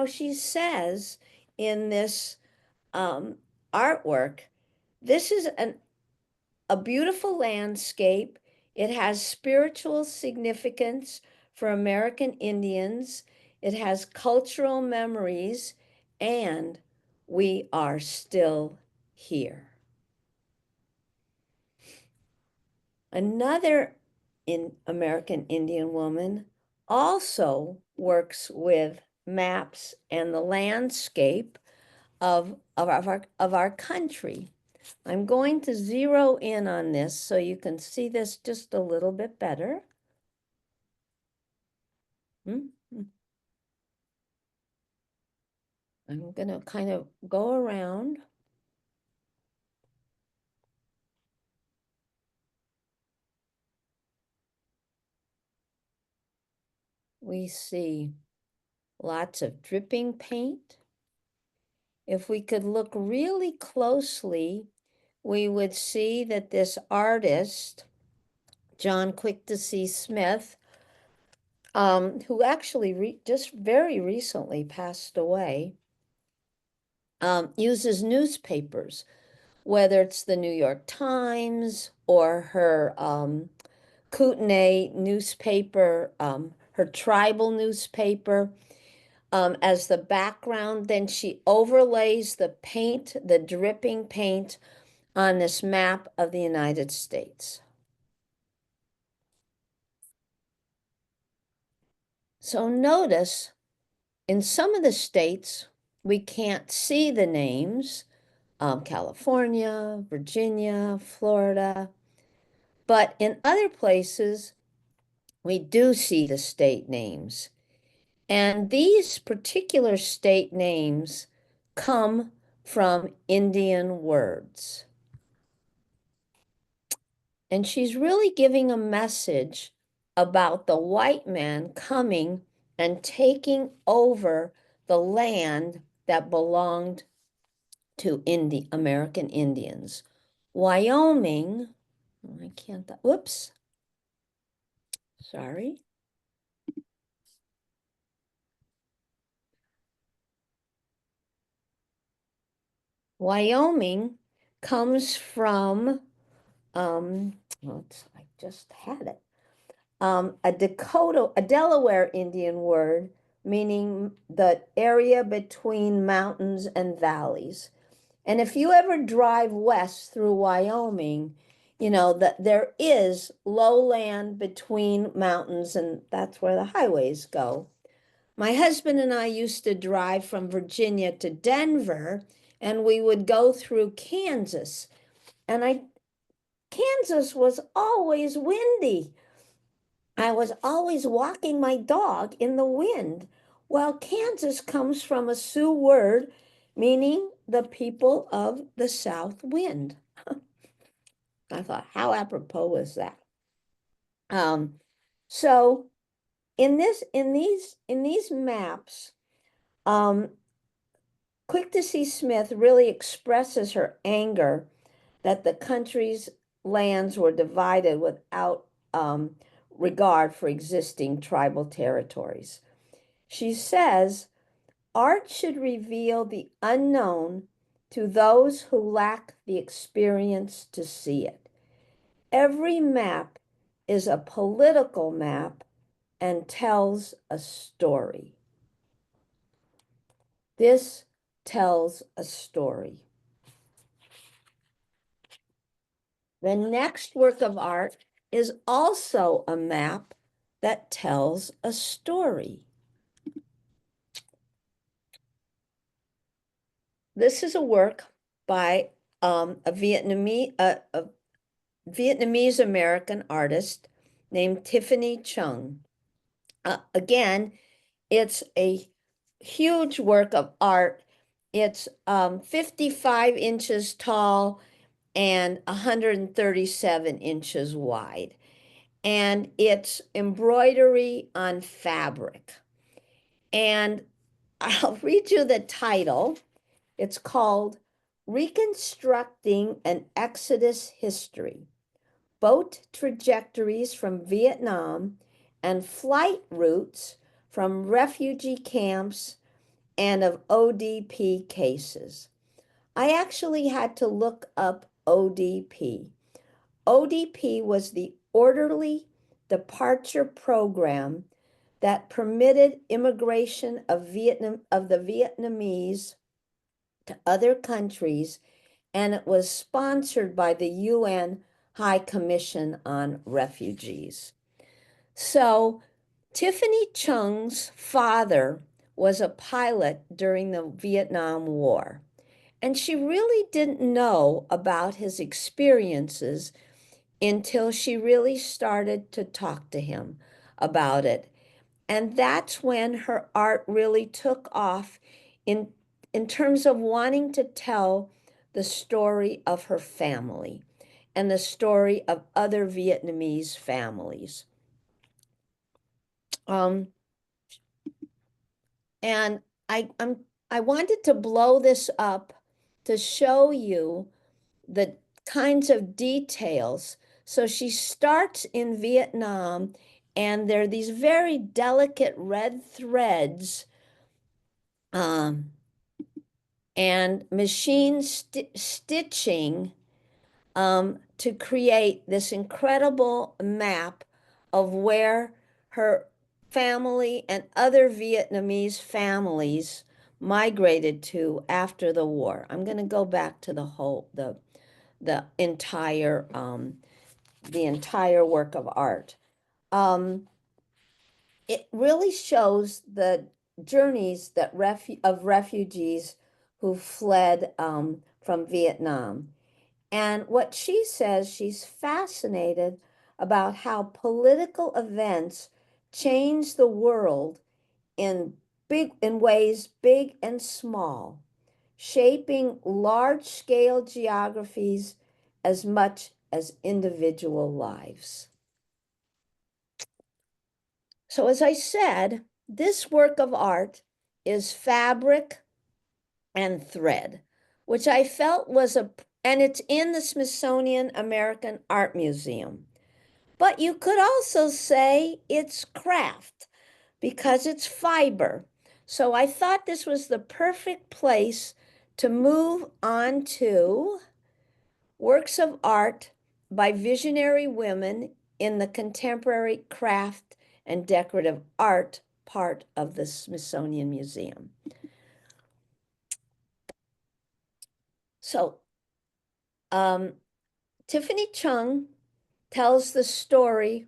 she says in this artwork, this is a beautiful landscape. It has spiritual significance for American Indians. It has cultural memories, and we are still here. Another American Indian woman also works with maps and the landscape of our country. I'm going to zero in on this so you can see this just a little bit better. I'm going to kind of go around. We see lots of dripping paint. If we could look really closely, we would see that this artist, John Quick-to-See Smith, who actually just very recently passed away, uses newspapers, whether it's the New York Times or her Kootenai newspaper, her tribal newspaper. as the background. Then she overlays the paint, the dripping paint, on this map of the United States. So notice in some of the states, we can't see the names, California, Virginia, Florida, but in other places, we do see the state names. And these particular state names come from Indian words. And she's really giving a message about the white man coming and taking over the land that belonged to American Indians. Wyoming, I can't, whoops, sorry. Wyoming comes from, I just had it, a Delaware Indian word meaning the area between mountains and valleys. And if you ever drive west through Wyoming, you know that there is lowland between mountains, and that's where the highways go. My husband and I used to drive from Virginia to Denver, and we would go through Kansas. And Kansas was always windy. I was always walking my dog in the wind. Well, Kansas comes from a Sioux word meaning the people of the south wind. I thought, how apropos is that? So in these maps, Quick to See Smith really expresses her anger that the country's lands were divided without regard for existing tribal territories. She says, art should reveal the unknown to those who lack the experience to see it. Every map is a political map and tells a story. This tells a story. The next work of art is also a map that tells a story. This is a work by a Vietnamese American artist named Tiffany Chung. Again, it's a huge work of art. It's 55 inches tall and 137 inches wide. And it's embroidery on fabric. And I'll read you the title. It's called Reconstructing an Exodus History, Boat Trajectories from Vietnam and Flight Routes from Refugee Camps and of ODP cases. I actually had to look up ODP. ODP was the Orderly Departure Program that permitted immigration of the Vietnamese to other countries, and it was sponsored by the UN High Commission on Refugees. So Tiffany Chung's father was a pilot during the Vietnam War, and she really didn't know about his experiences until she really started to talk to him about it. And that's when her art really took off in terms of wanting to tell the story of her family and the story of other Vietnamese families. And I wanted to blow this up to show you the kinds of details. So she starts in Vietnam, and there are these very delicate red threads and machine stitching to create this incredible map of where her family and other Vietnamese families migrated to after the war. I'm going to go back to the entire work of art. It really shows the journeys that of refugees who fled from Vietnam. And what she says, she's fascinated about how political events change the world in ways big and small, shaping large-scale geographies as much as individual lives. So as I said, this work of art is fabric and thread, which I felt was and it's in the Smithsonian American Art Museum. But you could also say it's craft because it's fiber. So I thought this was the perfect place to move on to works of art by visionary women in the contemporary craft and decorative art part of the Smithsonian Museum. So Tiffany Chung tells the story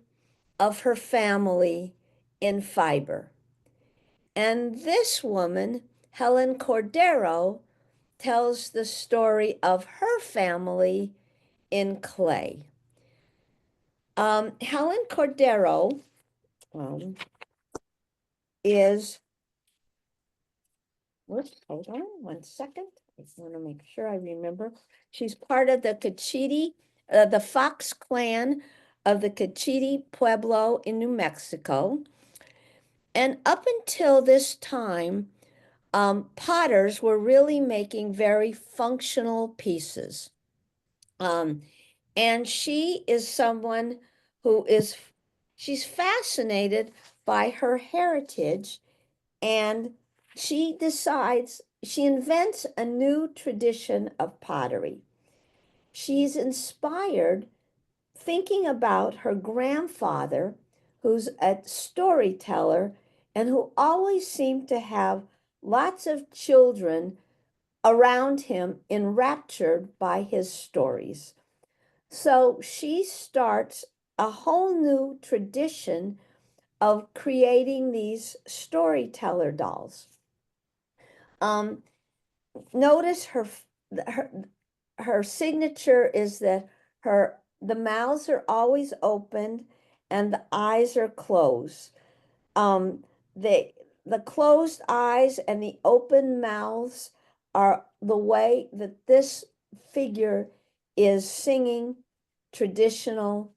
of her family in fiber. And this woman, Helen Cordero, tells the story of her family in clay. Helen Cordero is, hold on 1 second. I want to make sure I remember. She's part of the Cochiti, the Fox clan of the Cochiti Pueblo in New Mexico. And up until this time, potters were really making very functional pieces. And she is someone who she's fascinated by her heritage, and she invents a new tradition of pottery. She's inspired thinking about her grandfather, who's a storyteller and who always seemed to have lots of children around him enraptured by his stories. So she starts a whole new tradition of creating these storyteller dolls. Notice her signature is that the mouths are always opened and the eyes are closed. The closed eyes and the open mouths are the way that this figure is singing traditional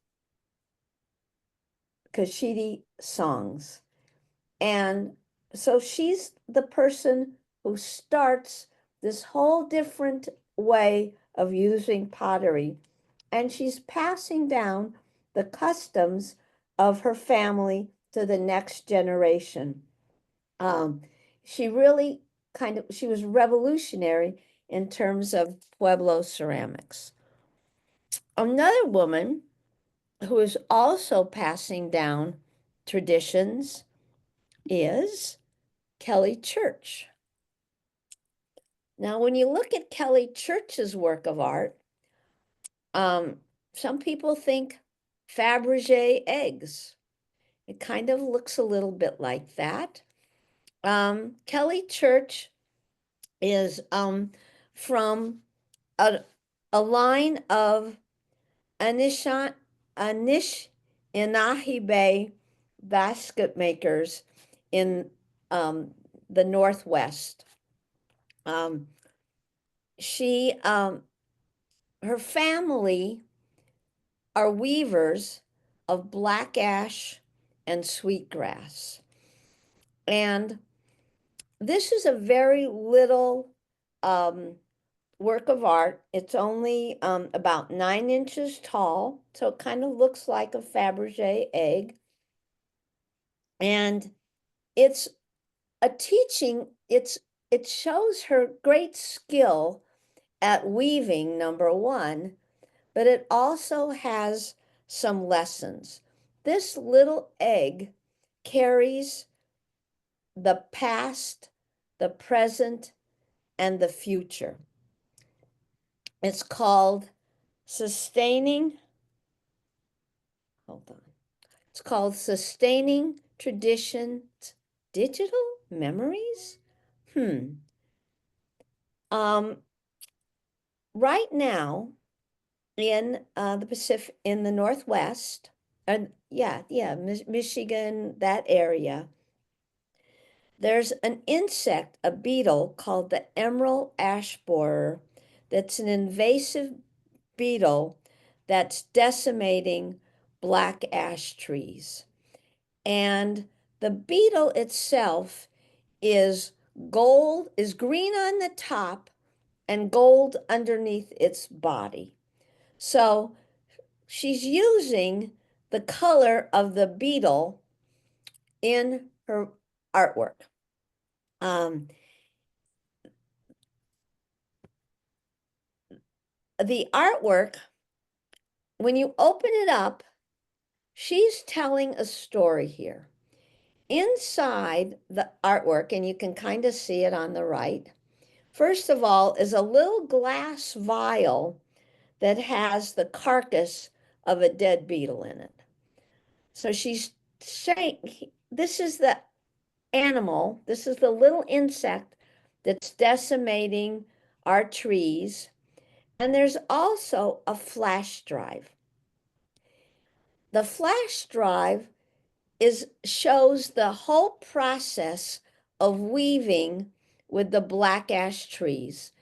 Cochiti songs. And so she's the person who starts this whole different way of using pottery. And she's passing down the customs of her family to the next generation. She really she was revolutionary in terms of Pueblo ceramics. Another woman who is also passing down traditions is Kelly Church. Now, when you look at Kelly Church's work of art, some people think Fabergé eggs. It kind of looks a little bit like that. Kelly Church is from a line of Anishinaabe basket makers in the Northwest. Her family are weavers of black ash and sweetgrass. And this is a very little work of art. It's only about 9 inches tall, so it kind of looks like a Fabergé egg. And it's a teaching, it shows her great skill at weaving, number one, but it also has some lessons. This little egg carries the past, the present, and the future. It's called Sustaining, hold on. It's called Sustaining Traditions, Digital Memories? Right now in the Pacific, in the Northwest, and Michigan, that area, there's an insect, a beetle called the emerald ash borer, that's an invasive beetle that's decimating black ash trees. And the beetle itself is green on the top and gold underneath its body. So she's using the color of the beetle in her artwork. The artwork, when you open it up, she's telling a story here. Inside the artwork, and you can kind of see it on the right, first of all, is a little glass vial that has the carcass of a dead beetle in it. So she's saying, this is the animal, this is the little insect that's decimating our trees. And there's also a flash drive. The flash drive shows the whole process of weaving with the black ash trees.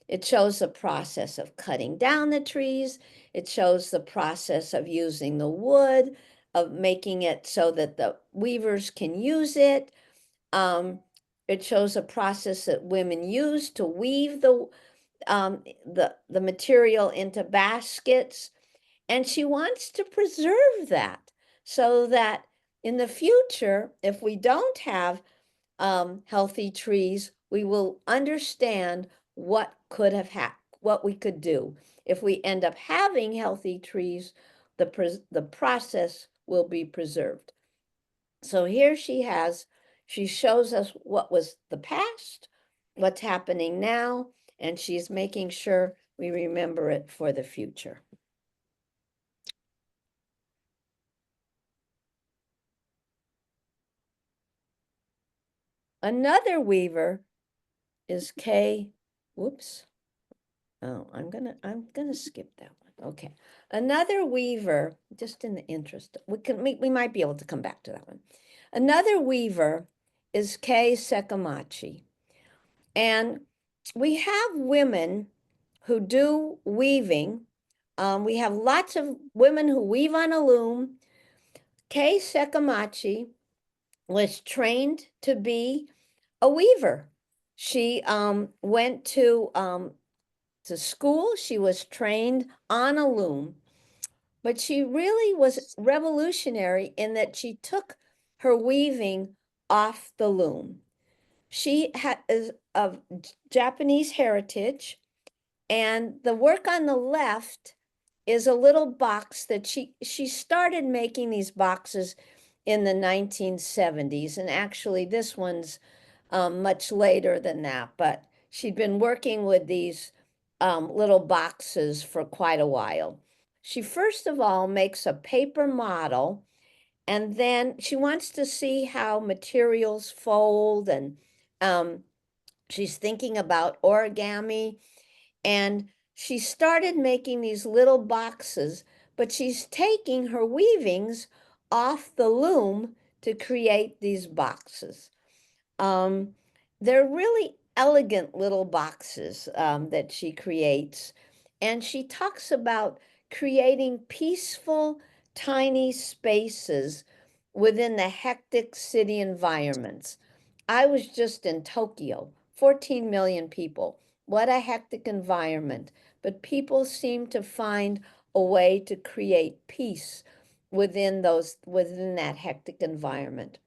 It shows the process of cutting down the trees. It shows the process of using the wood, of making it so that the weavers can use it. It shows a process that women use to weave the material into baskets. And she wants to preserve that so that in the future, if we don't have healthy trees, we will understand what we could do. If we end up having healthy trees, the process will be preserved. So here she shows us what was the past, what's happening now, and she's making sure we remember it for the future. Another weaver is Kay. Whoops. Oh, I'm gonna skip that one. Okay. Another weaver, just in the interest, we might be able to come back to that one. Another weaver is Kay Sekamachi. And we have women who do weaving. We have lots of women who weave on a loom. Kay Sekamachi was trained to be a weaver. She went to school. She was trained on a loom, but she really was revolutionary in that she took her weaving off the loom. She is of Japanese heritage, and the work on the left is a little box that she started making these boxes in the 1970s, and actually this one's much later than that, but she'd been working with these little boxes for quite a while. She first of all makes a paper model, and then she wants to see how materials fold, and she's thinking about origami, and she started making these little boxes, but she's taking her weavings off the loom to create these boxes. They're really elegant little boxes that she creates. And she talks about creating peaceful, tiny spaces within the hectic city environments. I was just in Tokyo, 14 million people. What a hectic environment. But people seem to find a way to create peace within that hectic environment.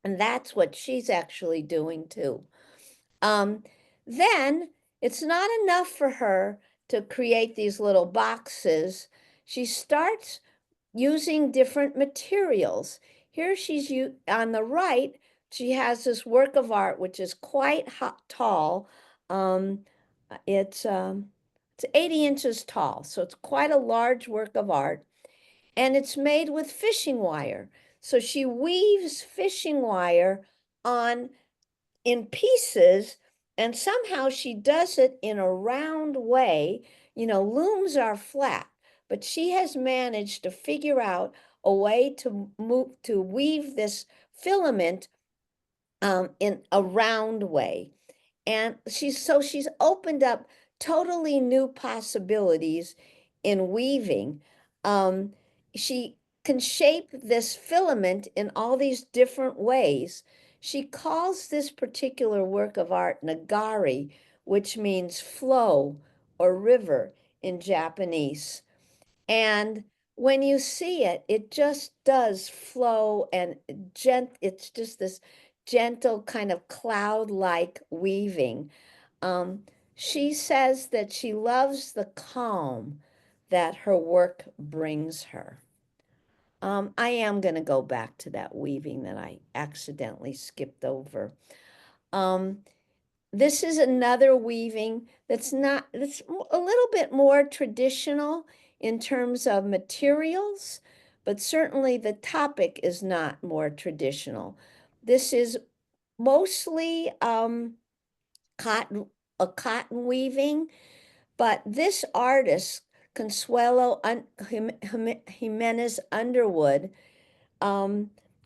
And that's what she's actually doing too. Then it's not enough for her to create these little boxes. She starts using different materials. here she's on the right, she has this work of art, which is quite tall. It's 80 inches tall, so it's quite a large work of art. And it's made with fishing wire. So she weaves fishing wire on in pieces, and somehow she does it in a round way. You know, looms are flat, but she has managed to figure out a way to weave this filament in a round way. And she's opened up totally new possibilities in weaving. She can shape this filament in all these different ways. She calls this particular work of art nagari, which means flow or river in Japanese. And when you see it, it just does flow and it's just this gentle kind of cloud-like weaving. She says that she loves the calm that her work brings her. I am going to go back to that weaving that I accidentally skipped over. This is another weaving that's a little bit more traditional in terms of materials, but certainly the topic is not more traditional. This is mostly cotton weaving, but this artist, Consuelo Jimenez Underwood,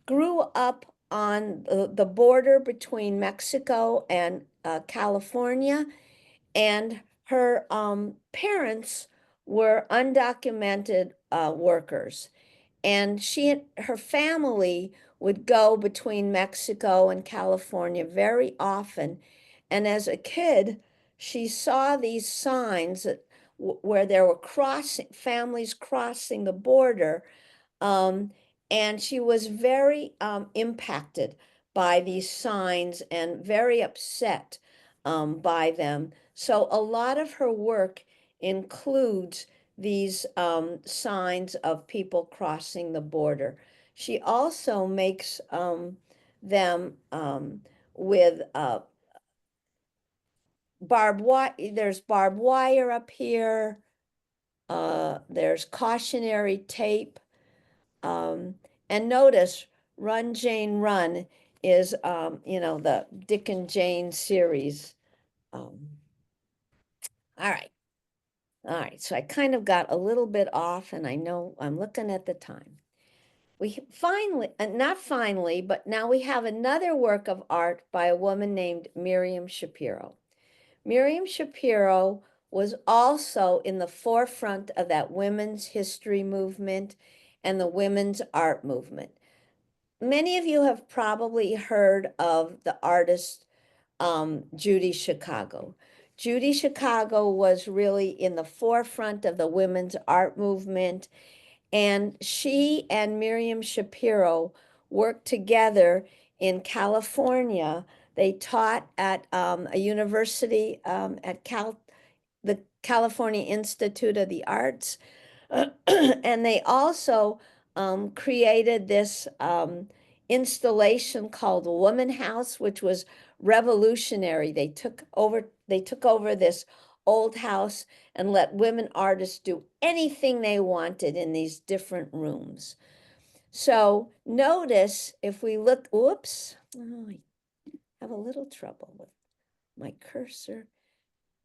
grew up on the border between Mexico and California, and her parents were undocumented workers. And she and her family would go between Mexico and California very often. And as a kid, she saw these signs that, where there were families crossing the border, and she was very impacted by these signs and very upset by them. So a lot of her work includes these signs of people crossing the border. She also makes them with barbed wire. There's barbed wire up here. There's cautionary tape. And notice Run, Jane, Run is, the Dick and Jane series. All right. All right. So I kind of got a little bit off, and I know I'm looking at the time. We finally, not finally, but now we have another work of art by a woman named Miriam Shapiro. Miriam Shapiro was also in the forefront of that women's history movement and the women's art movement. Many of you have probably heard of the artist Judy Chicago. Judy Chicago was really in the forefront of the women's art movement, and she and Miriam Shapiro worked together in California. They taught at a university at the California Institute of the Arts. And they also created this installation called Woman House, which was revolutionary. They took over this old house and let women artists do anything they wanted in these different rooms. So notice if we look, whoops, oh, I have a little trouble with my cursor.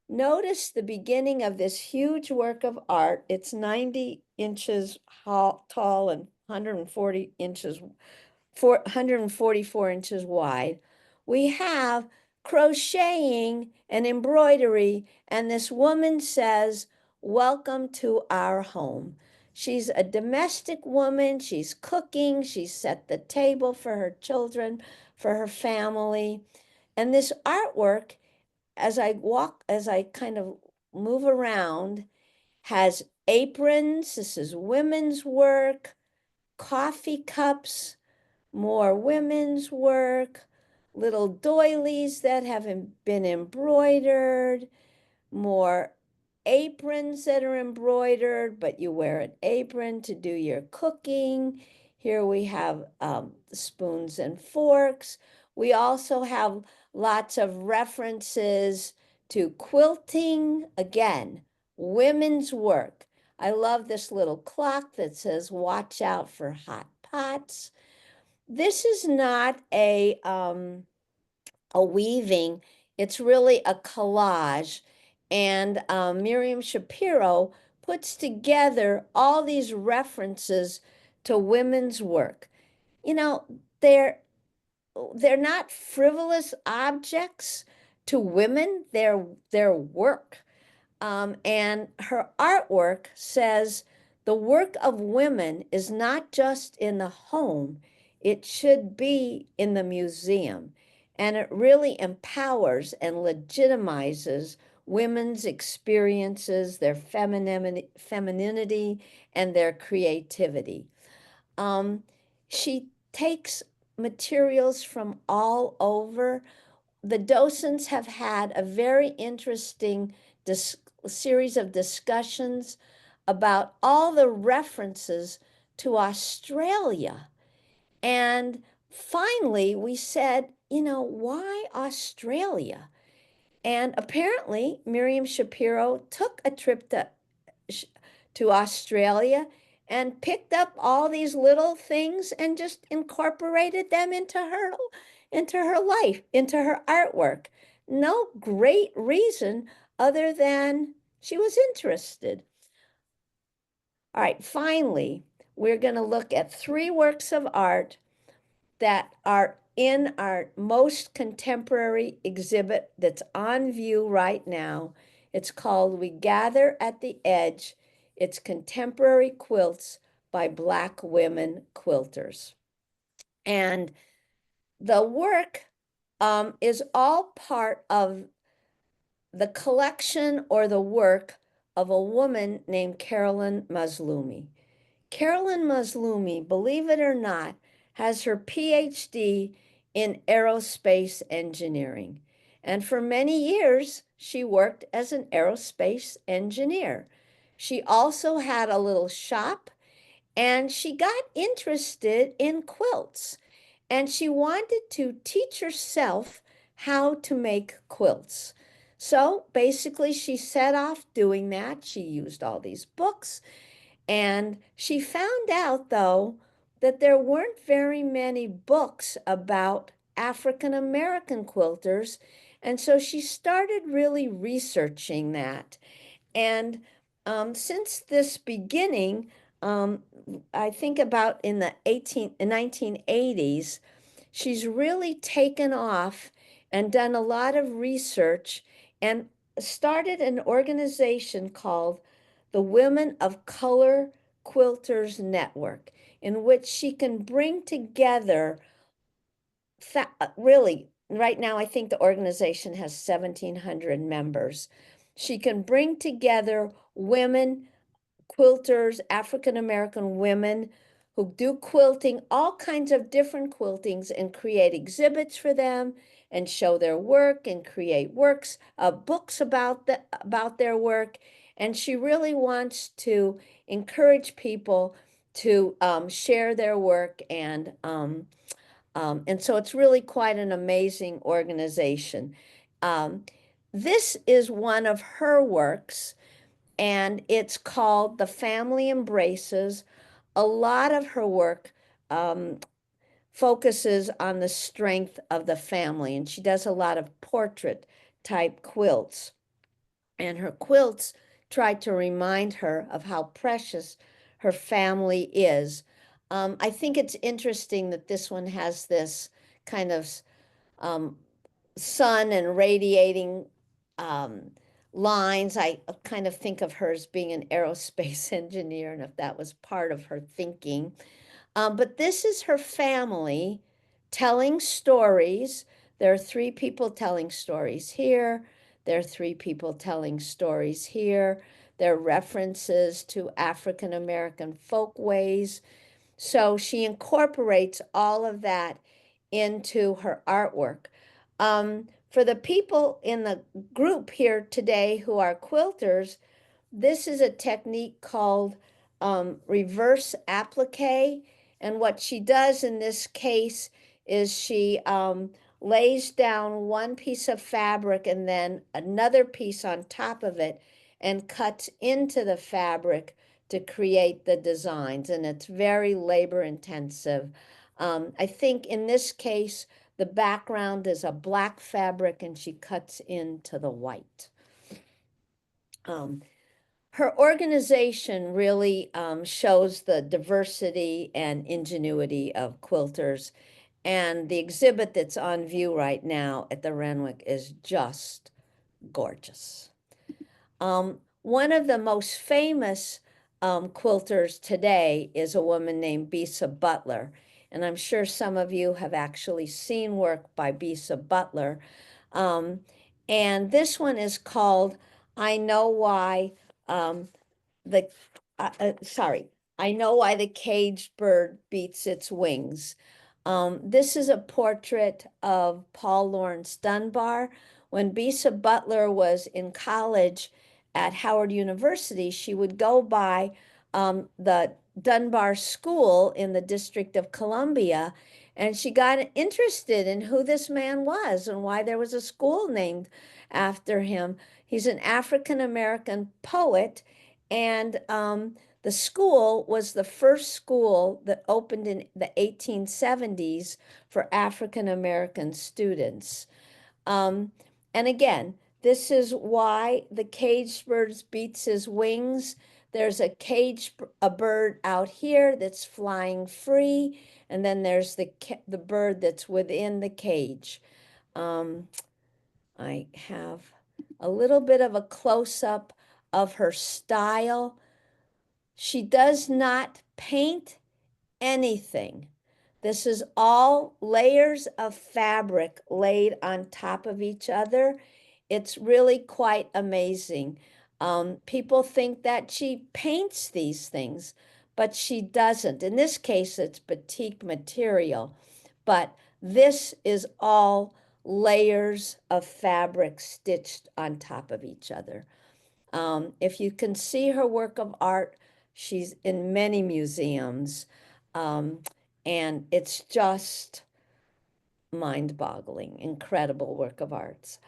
Notice the beginning of this huge work of art. It's 90 inches tall and 144 inches wide. We have crocheting and embroidery, and this woman says, "Welcome to our home." She's a domestic woman. She's cooking. She's set the table for her children, for her family. And this artwork, as I kind of move around, has aprons. This is women's work, coffee cups, more women's work, little doilies that have been embroidered, more aprons that are embroidered, but you wear an apron to do your cooking. Here we have spoons and forks. We also have lots of references to quilting, again, women's work. I love this little clock that says, watch out for hot pots. This is not a weaving, it's really a collage. And Miriam Shapiro puts together all these references to women's work. You know, they're not frivolous objects to women, they're work. And her artwork says the work of women is not just in the home, it should be in the museum. And it really empowers and legitimizes women's experiences, their femininity, and their creativity. She takes materials from all over. The docents have had a very interesting series of discussions about all the references to Australia. And finally, we said, you know, why Australia? And apparently, Miriam Shapiro took a trip to Australia and picked up all these little things and just incorporated them into her life, into her artwork. No great reason other than she was interested. All right, finally, we're going to look at 3 works of art that are in our most contemporary exhibit that's on view right now. It's called We Gather at the Edge. It's Contemporary Quilts by Black Women Quilters. And the work is all part of the collection or the work of a woman named Carolyn Mazlumi. Carolyn Mazlumi, believe it or not, has her PhD in aerospace engineering. And for many years, she worked as an aerospace engineer. She also had a little shop and she got interested in quilts. And she wanted to teach herself how to make quilts. So basically, she set off doing that. She used all these books. And she found out, though, that there weren't very many books about African American quilters. And so she started really researching that. And since this beginning, I think about in the 1980s, she's really taken off and done a lot of research and started an organization called the Women of Color Quilters Network, in which she can bring together, really, right now, I think the organization has 1,700 members. She can bring together women, quilters, African American women who do quilting, all kinds of different quiltings, and create exhibits for them and show their work and create books about their work. And she really wants to encourage people to share their work, and so it's really quite an amazing organization. This is one of her works, and it's called The Family Embraces. A lot of her work focuses on the strength of the family, and she does a lot of portrait type quilts. And her quilts try to remind her of how precious her family is. I think it's interesting that this one has this kind of sun and radiating lines. I kind of think of her as being an aerospace engineer, and if that was part of her thinking. But this is her family telling stories. There are 3 people telling stories here. There are 3 people telling stories here. There are references to African American folkways. So she incorporates all of that into her artwork. For the people in the group here today who are quilters, this is a technique called reverse applique. And what she does in this case is she lays down one piece of fabric and then another piece on top of it and cuts into the fabric to create the designs. And it's very labor intensive. I think in this case, the background is a black fabric and she cuts into the white. Her organization really shows the diversity and ingenuity of quilters. And the exhibit that's on view right now at the Renwick is just gorgeous. One of the most famous quilters today is a woman named Bisa Butler. And I'm sure some of you have actually seen work by Bisa Butler. And this one is called I Know Why the I Know Why the Caged Bird Beats Its Wings. This is a portrait of Paul Laurence Dunbar. When Bisa Butler was in college at Howard University, she would go by the Dunbar School in the District of Columbia, and she got interested in who this man was and why there was a school named after him. He's an African-American poet, and the school was the first school that opened in the 1870s for African-American students. And again, this is why the caged bird beats his wings. There's a bird out here that's flying free, and then there's the bird that's within the cage. I have a little bit of a close-up of her style. She does not paint anything. This is all layers of fabric laid on top of each other. It's really quite amazing. People think that she paints these things, but she doesn't. In this case, it's batik material, but this is all layers of fabric stitched on top of each other. If you can see her work of art, she's in many museums, and it's just mind-boggling, incredible work of arts.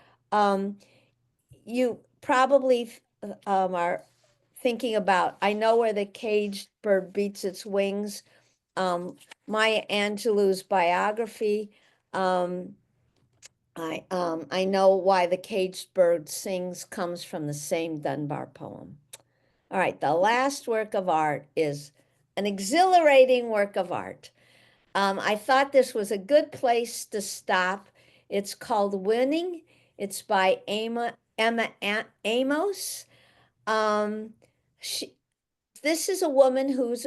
You probably are thinking about, I Know Where the Caged Bird Beats Its Wings, Maya Angelou's biography. I Know Why the Caged Bird Sings comes from the same Dunbar poem. All right, the last work of art is an exhilarating work of art. I thought this was a good place to stop. It's called Winning. It's by Emma Amos. This is a woman who's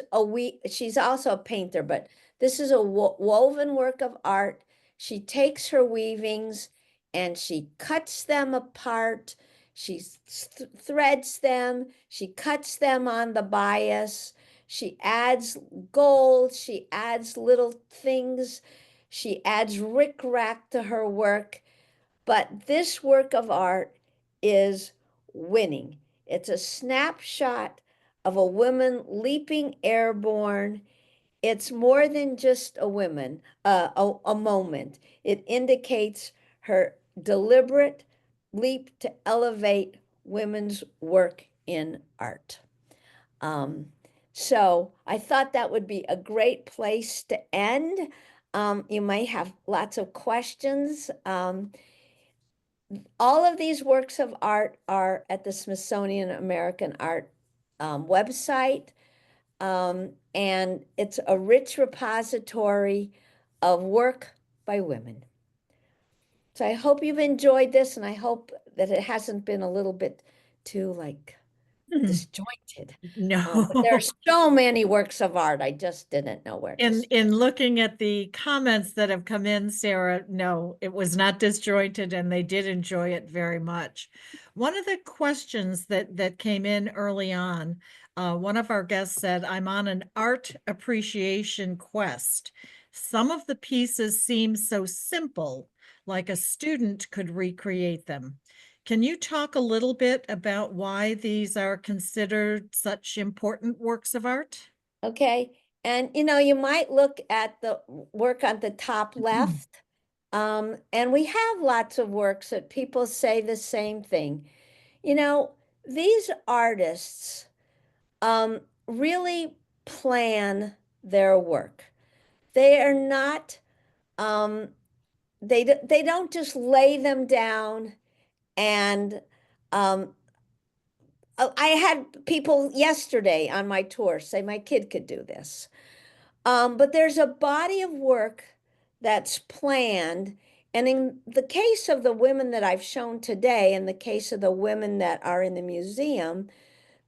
she's also a painter, but this is a woven work of art. She takes her weavings and she cuts them apart. She threads them. She cuts them on the bias. She adds gold. She adds little things. She adds rickrack to her work. But this work of art is winning. It's a snapshot of a woman leaping airborne. It's more than just a moment. It indicates her deliberate leap to elevate women's work in art. So I thought that would be a great place to end. You might have lots of questions. All of these works of art are at the Smithsonian American Art website. And it's a rich repository of work by women. So I hope you've enjoyed this, and I hope that it hasn't been a little bit too disjointed. No. But there are so many works of art. I just didn't know where to start. In looking at the comments that have come in, Sarah, no, it was not disjointed, and they did enjoy it very much. One of the questions that came in early on, one of our guests said, I'm on an art appreciation quest. Some of the pieces seem so simple, like a student could recreate them. Can you talk a little bit about why these are considered such important works of art? Okay. And you might look at the work on the top left. And we have lots of works that people say the same thing. These artists really plan their work. They are not, they don't just lay them down and I had people yesterday on my tour say my kid could do this. But there's a body of work that's planned. And in the case of the women that I've shown today, in the case of the women that are in the museum,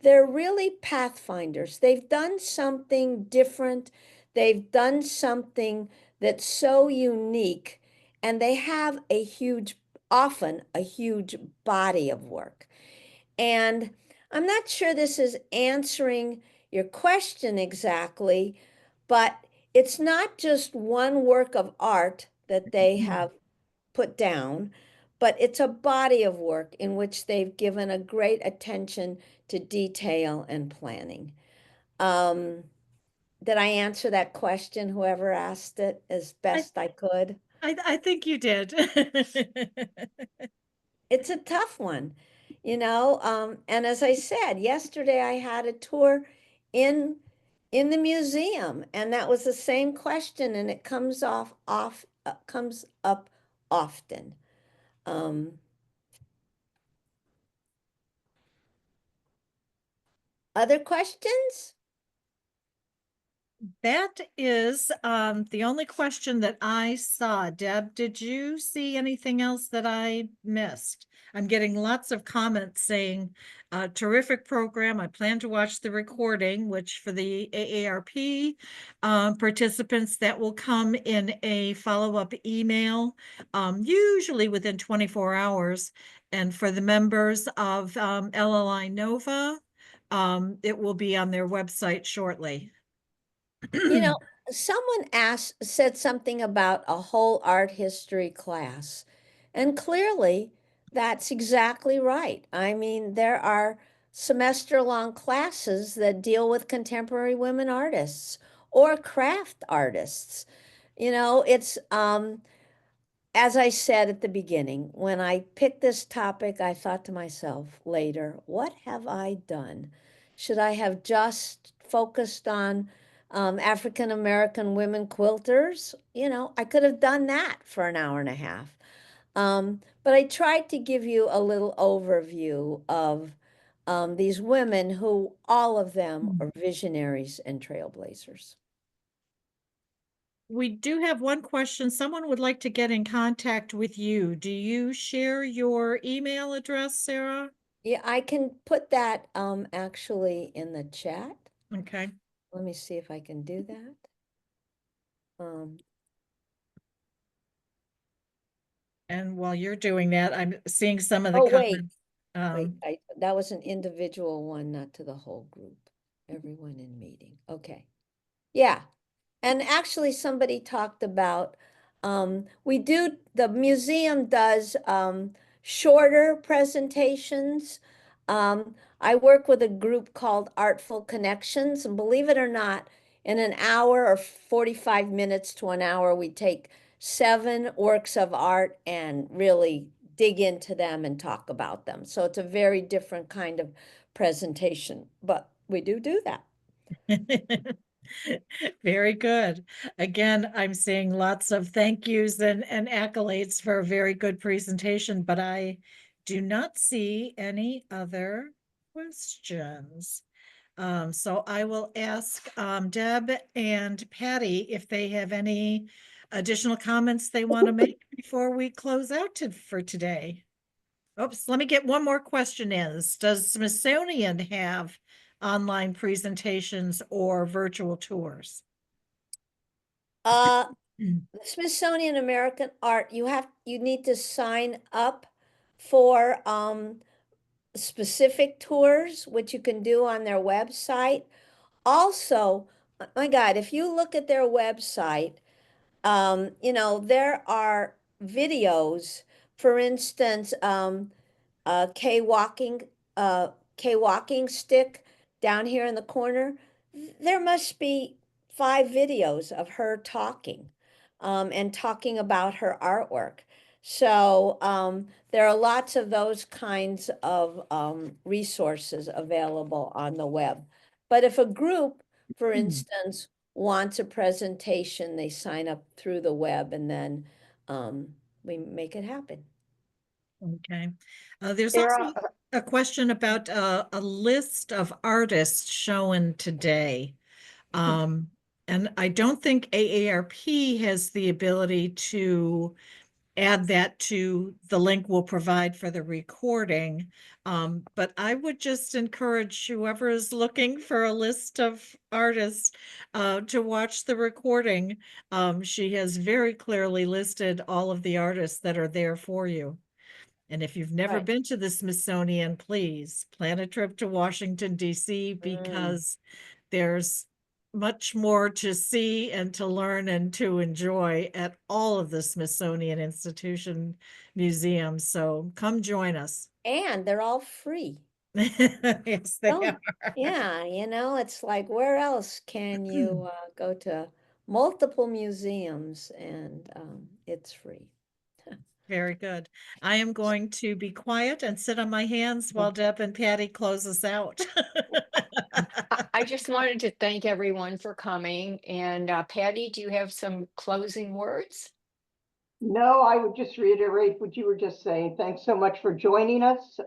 they're really pathfinders. They've done something different. They've done something that's so unique, and they have often a huge body of work. And I'm not sure this is answering your question exactly, but it's not just one work of art that they have put down, but it's a body of work in which they've given a great attention to detail and planning. Did I answer that question, whoever asked it, as best I could? I think you did. It's a tough one, and as I said, yesterday I had a tour in the museum, and that was the same question, and it comes comes up often. Other questions? That is the only question that I saw. Deb, did you see anything else that I missed? I'm getting lots of comments saying, terrific program. I plan to watch the recording, which for the AARP participants, that will come in a follow-up email, usually within 24 hours. And for the members of LLI Nova, it will be on their website shortly. Someone said something about a whole art history class, and clearly that's exactly right. I mean, there are semester-long classes that deal with contemporary women artists or craft artists. It's as I said at the beginning, when I picked this topic, I thought to myself later, what have I done? Should I have just focused on African American women quilters? I could have done that for an hour and a half. But I tried to give you a little overview of these women who, all of them, are visionaries and trailblazers. We do have one question. Someone would like to get in contact with you. Do you share your email address, Sarah? Yeah, I can put that actually in the chat. Okay. Let me see if I can do that. And while you're doing that, I'm seeing some of the Oh, wait, comments. that was an individual one, not to the whole group. Everyone in meeting. Okay. Yeah. And actually somebody talked about, the museum does shorter presentations. I work with a group called Artful Connections, and believe it or not, in an hour or 45 minutes to an hour, we take 7 works of art and really dig into them and talk about them. So it's a very different kind of presentation, but we do that. Very good. Again, I'm seeing lots of thank yous and accolades for a very good presentation, but I do not see any other questions. So I will ask Deb and Patty if they have any additional comments they want to make before we close out for today. Oops, let me get one more question in. Does Smithsonian have online presentations or virtual tours? The Smithsonian American Art, you need to sign up for specific tours, which you can do on their website. Also, my God, if you look at their website, there are videos, for instance, K walking stick down here in the corner. There must be 5 videos of her talking and talking about her artwork. So there are lots of those kinds of resources available on the web. But if a group, for instance, wants a presentation, they sign up through the web and then we make it happen. Okay. There's Sarah, also a question about a list of artists shown today. And I don't think AARP has the ability to add that to the link we'll provide for the recording. But I would just encourage whoever is looking for a list of artists to watch the recording. She has very clearly listed all of the artists that are there for you. And if you've never Right. been to the Smithsonian, please plan a trip to Washington, D.C. because there's much more to see and to learn and to enjoy at all of the Smithsonian Institution museums. So come join us. And they're all free. Yes, they Oh, are. yeah, it's like where else can you go to multiple museums and it's free. Very good. I am going to be quiet and sit on my hands while Deb and Patty close us out. I just wanted to thank everyone for coming. And Patty, do you have some closing words? No, I would just reiterate what you were just saying. Thanks so much for joining us.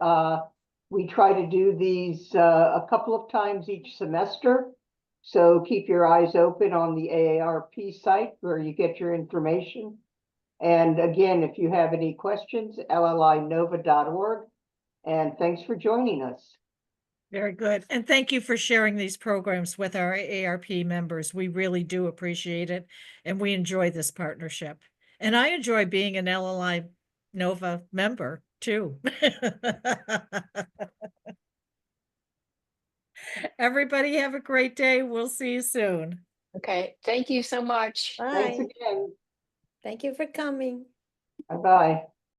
We try to do these a couple of times each semester. So keep your eyes open on the AARP site where you get your information. And again, if you have any questions, llinova.org. And thanks for joining us. Very good. And thank you for sharing these programs with our AARP members. We really do appreciate it. And we enjoy this partnership. And I enjoy being an LLI Nova member too. Everybody have a great day. We'll see you soon. Okay, thank you so much. Thanks Bye. again. Thank you for coming. Bye-bye.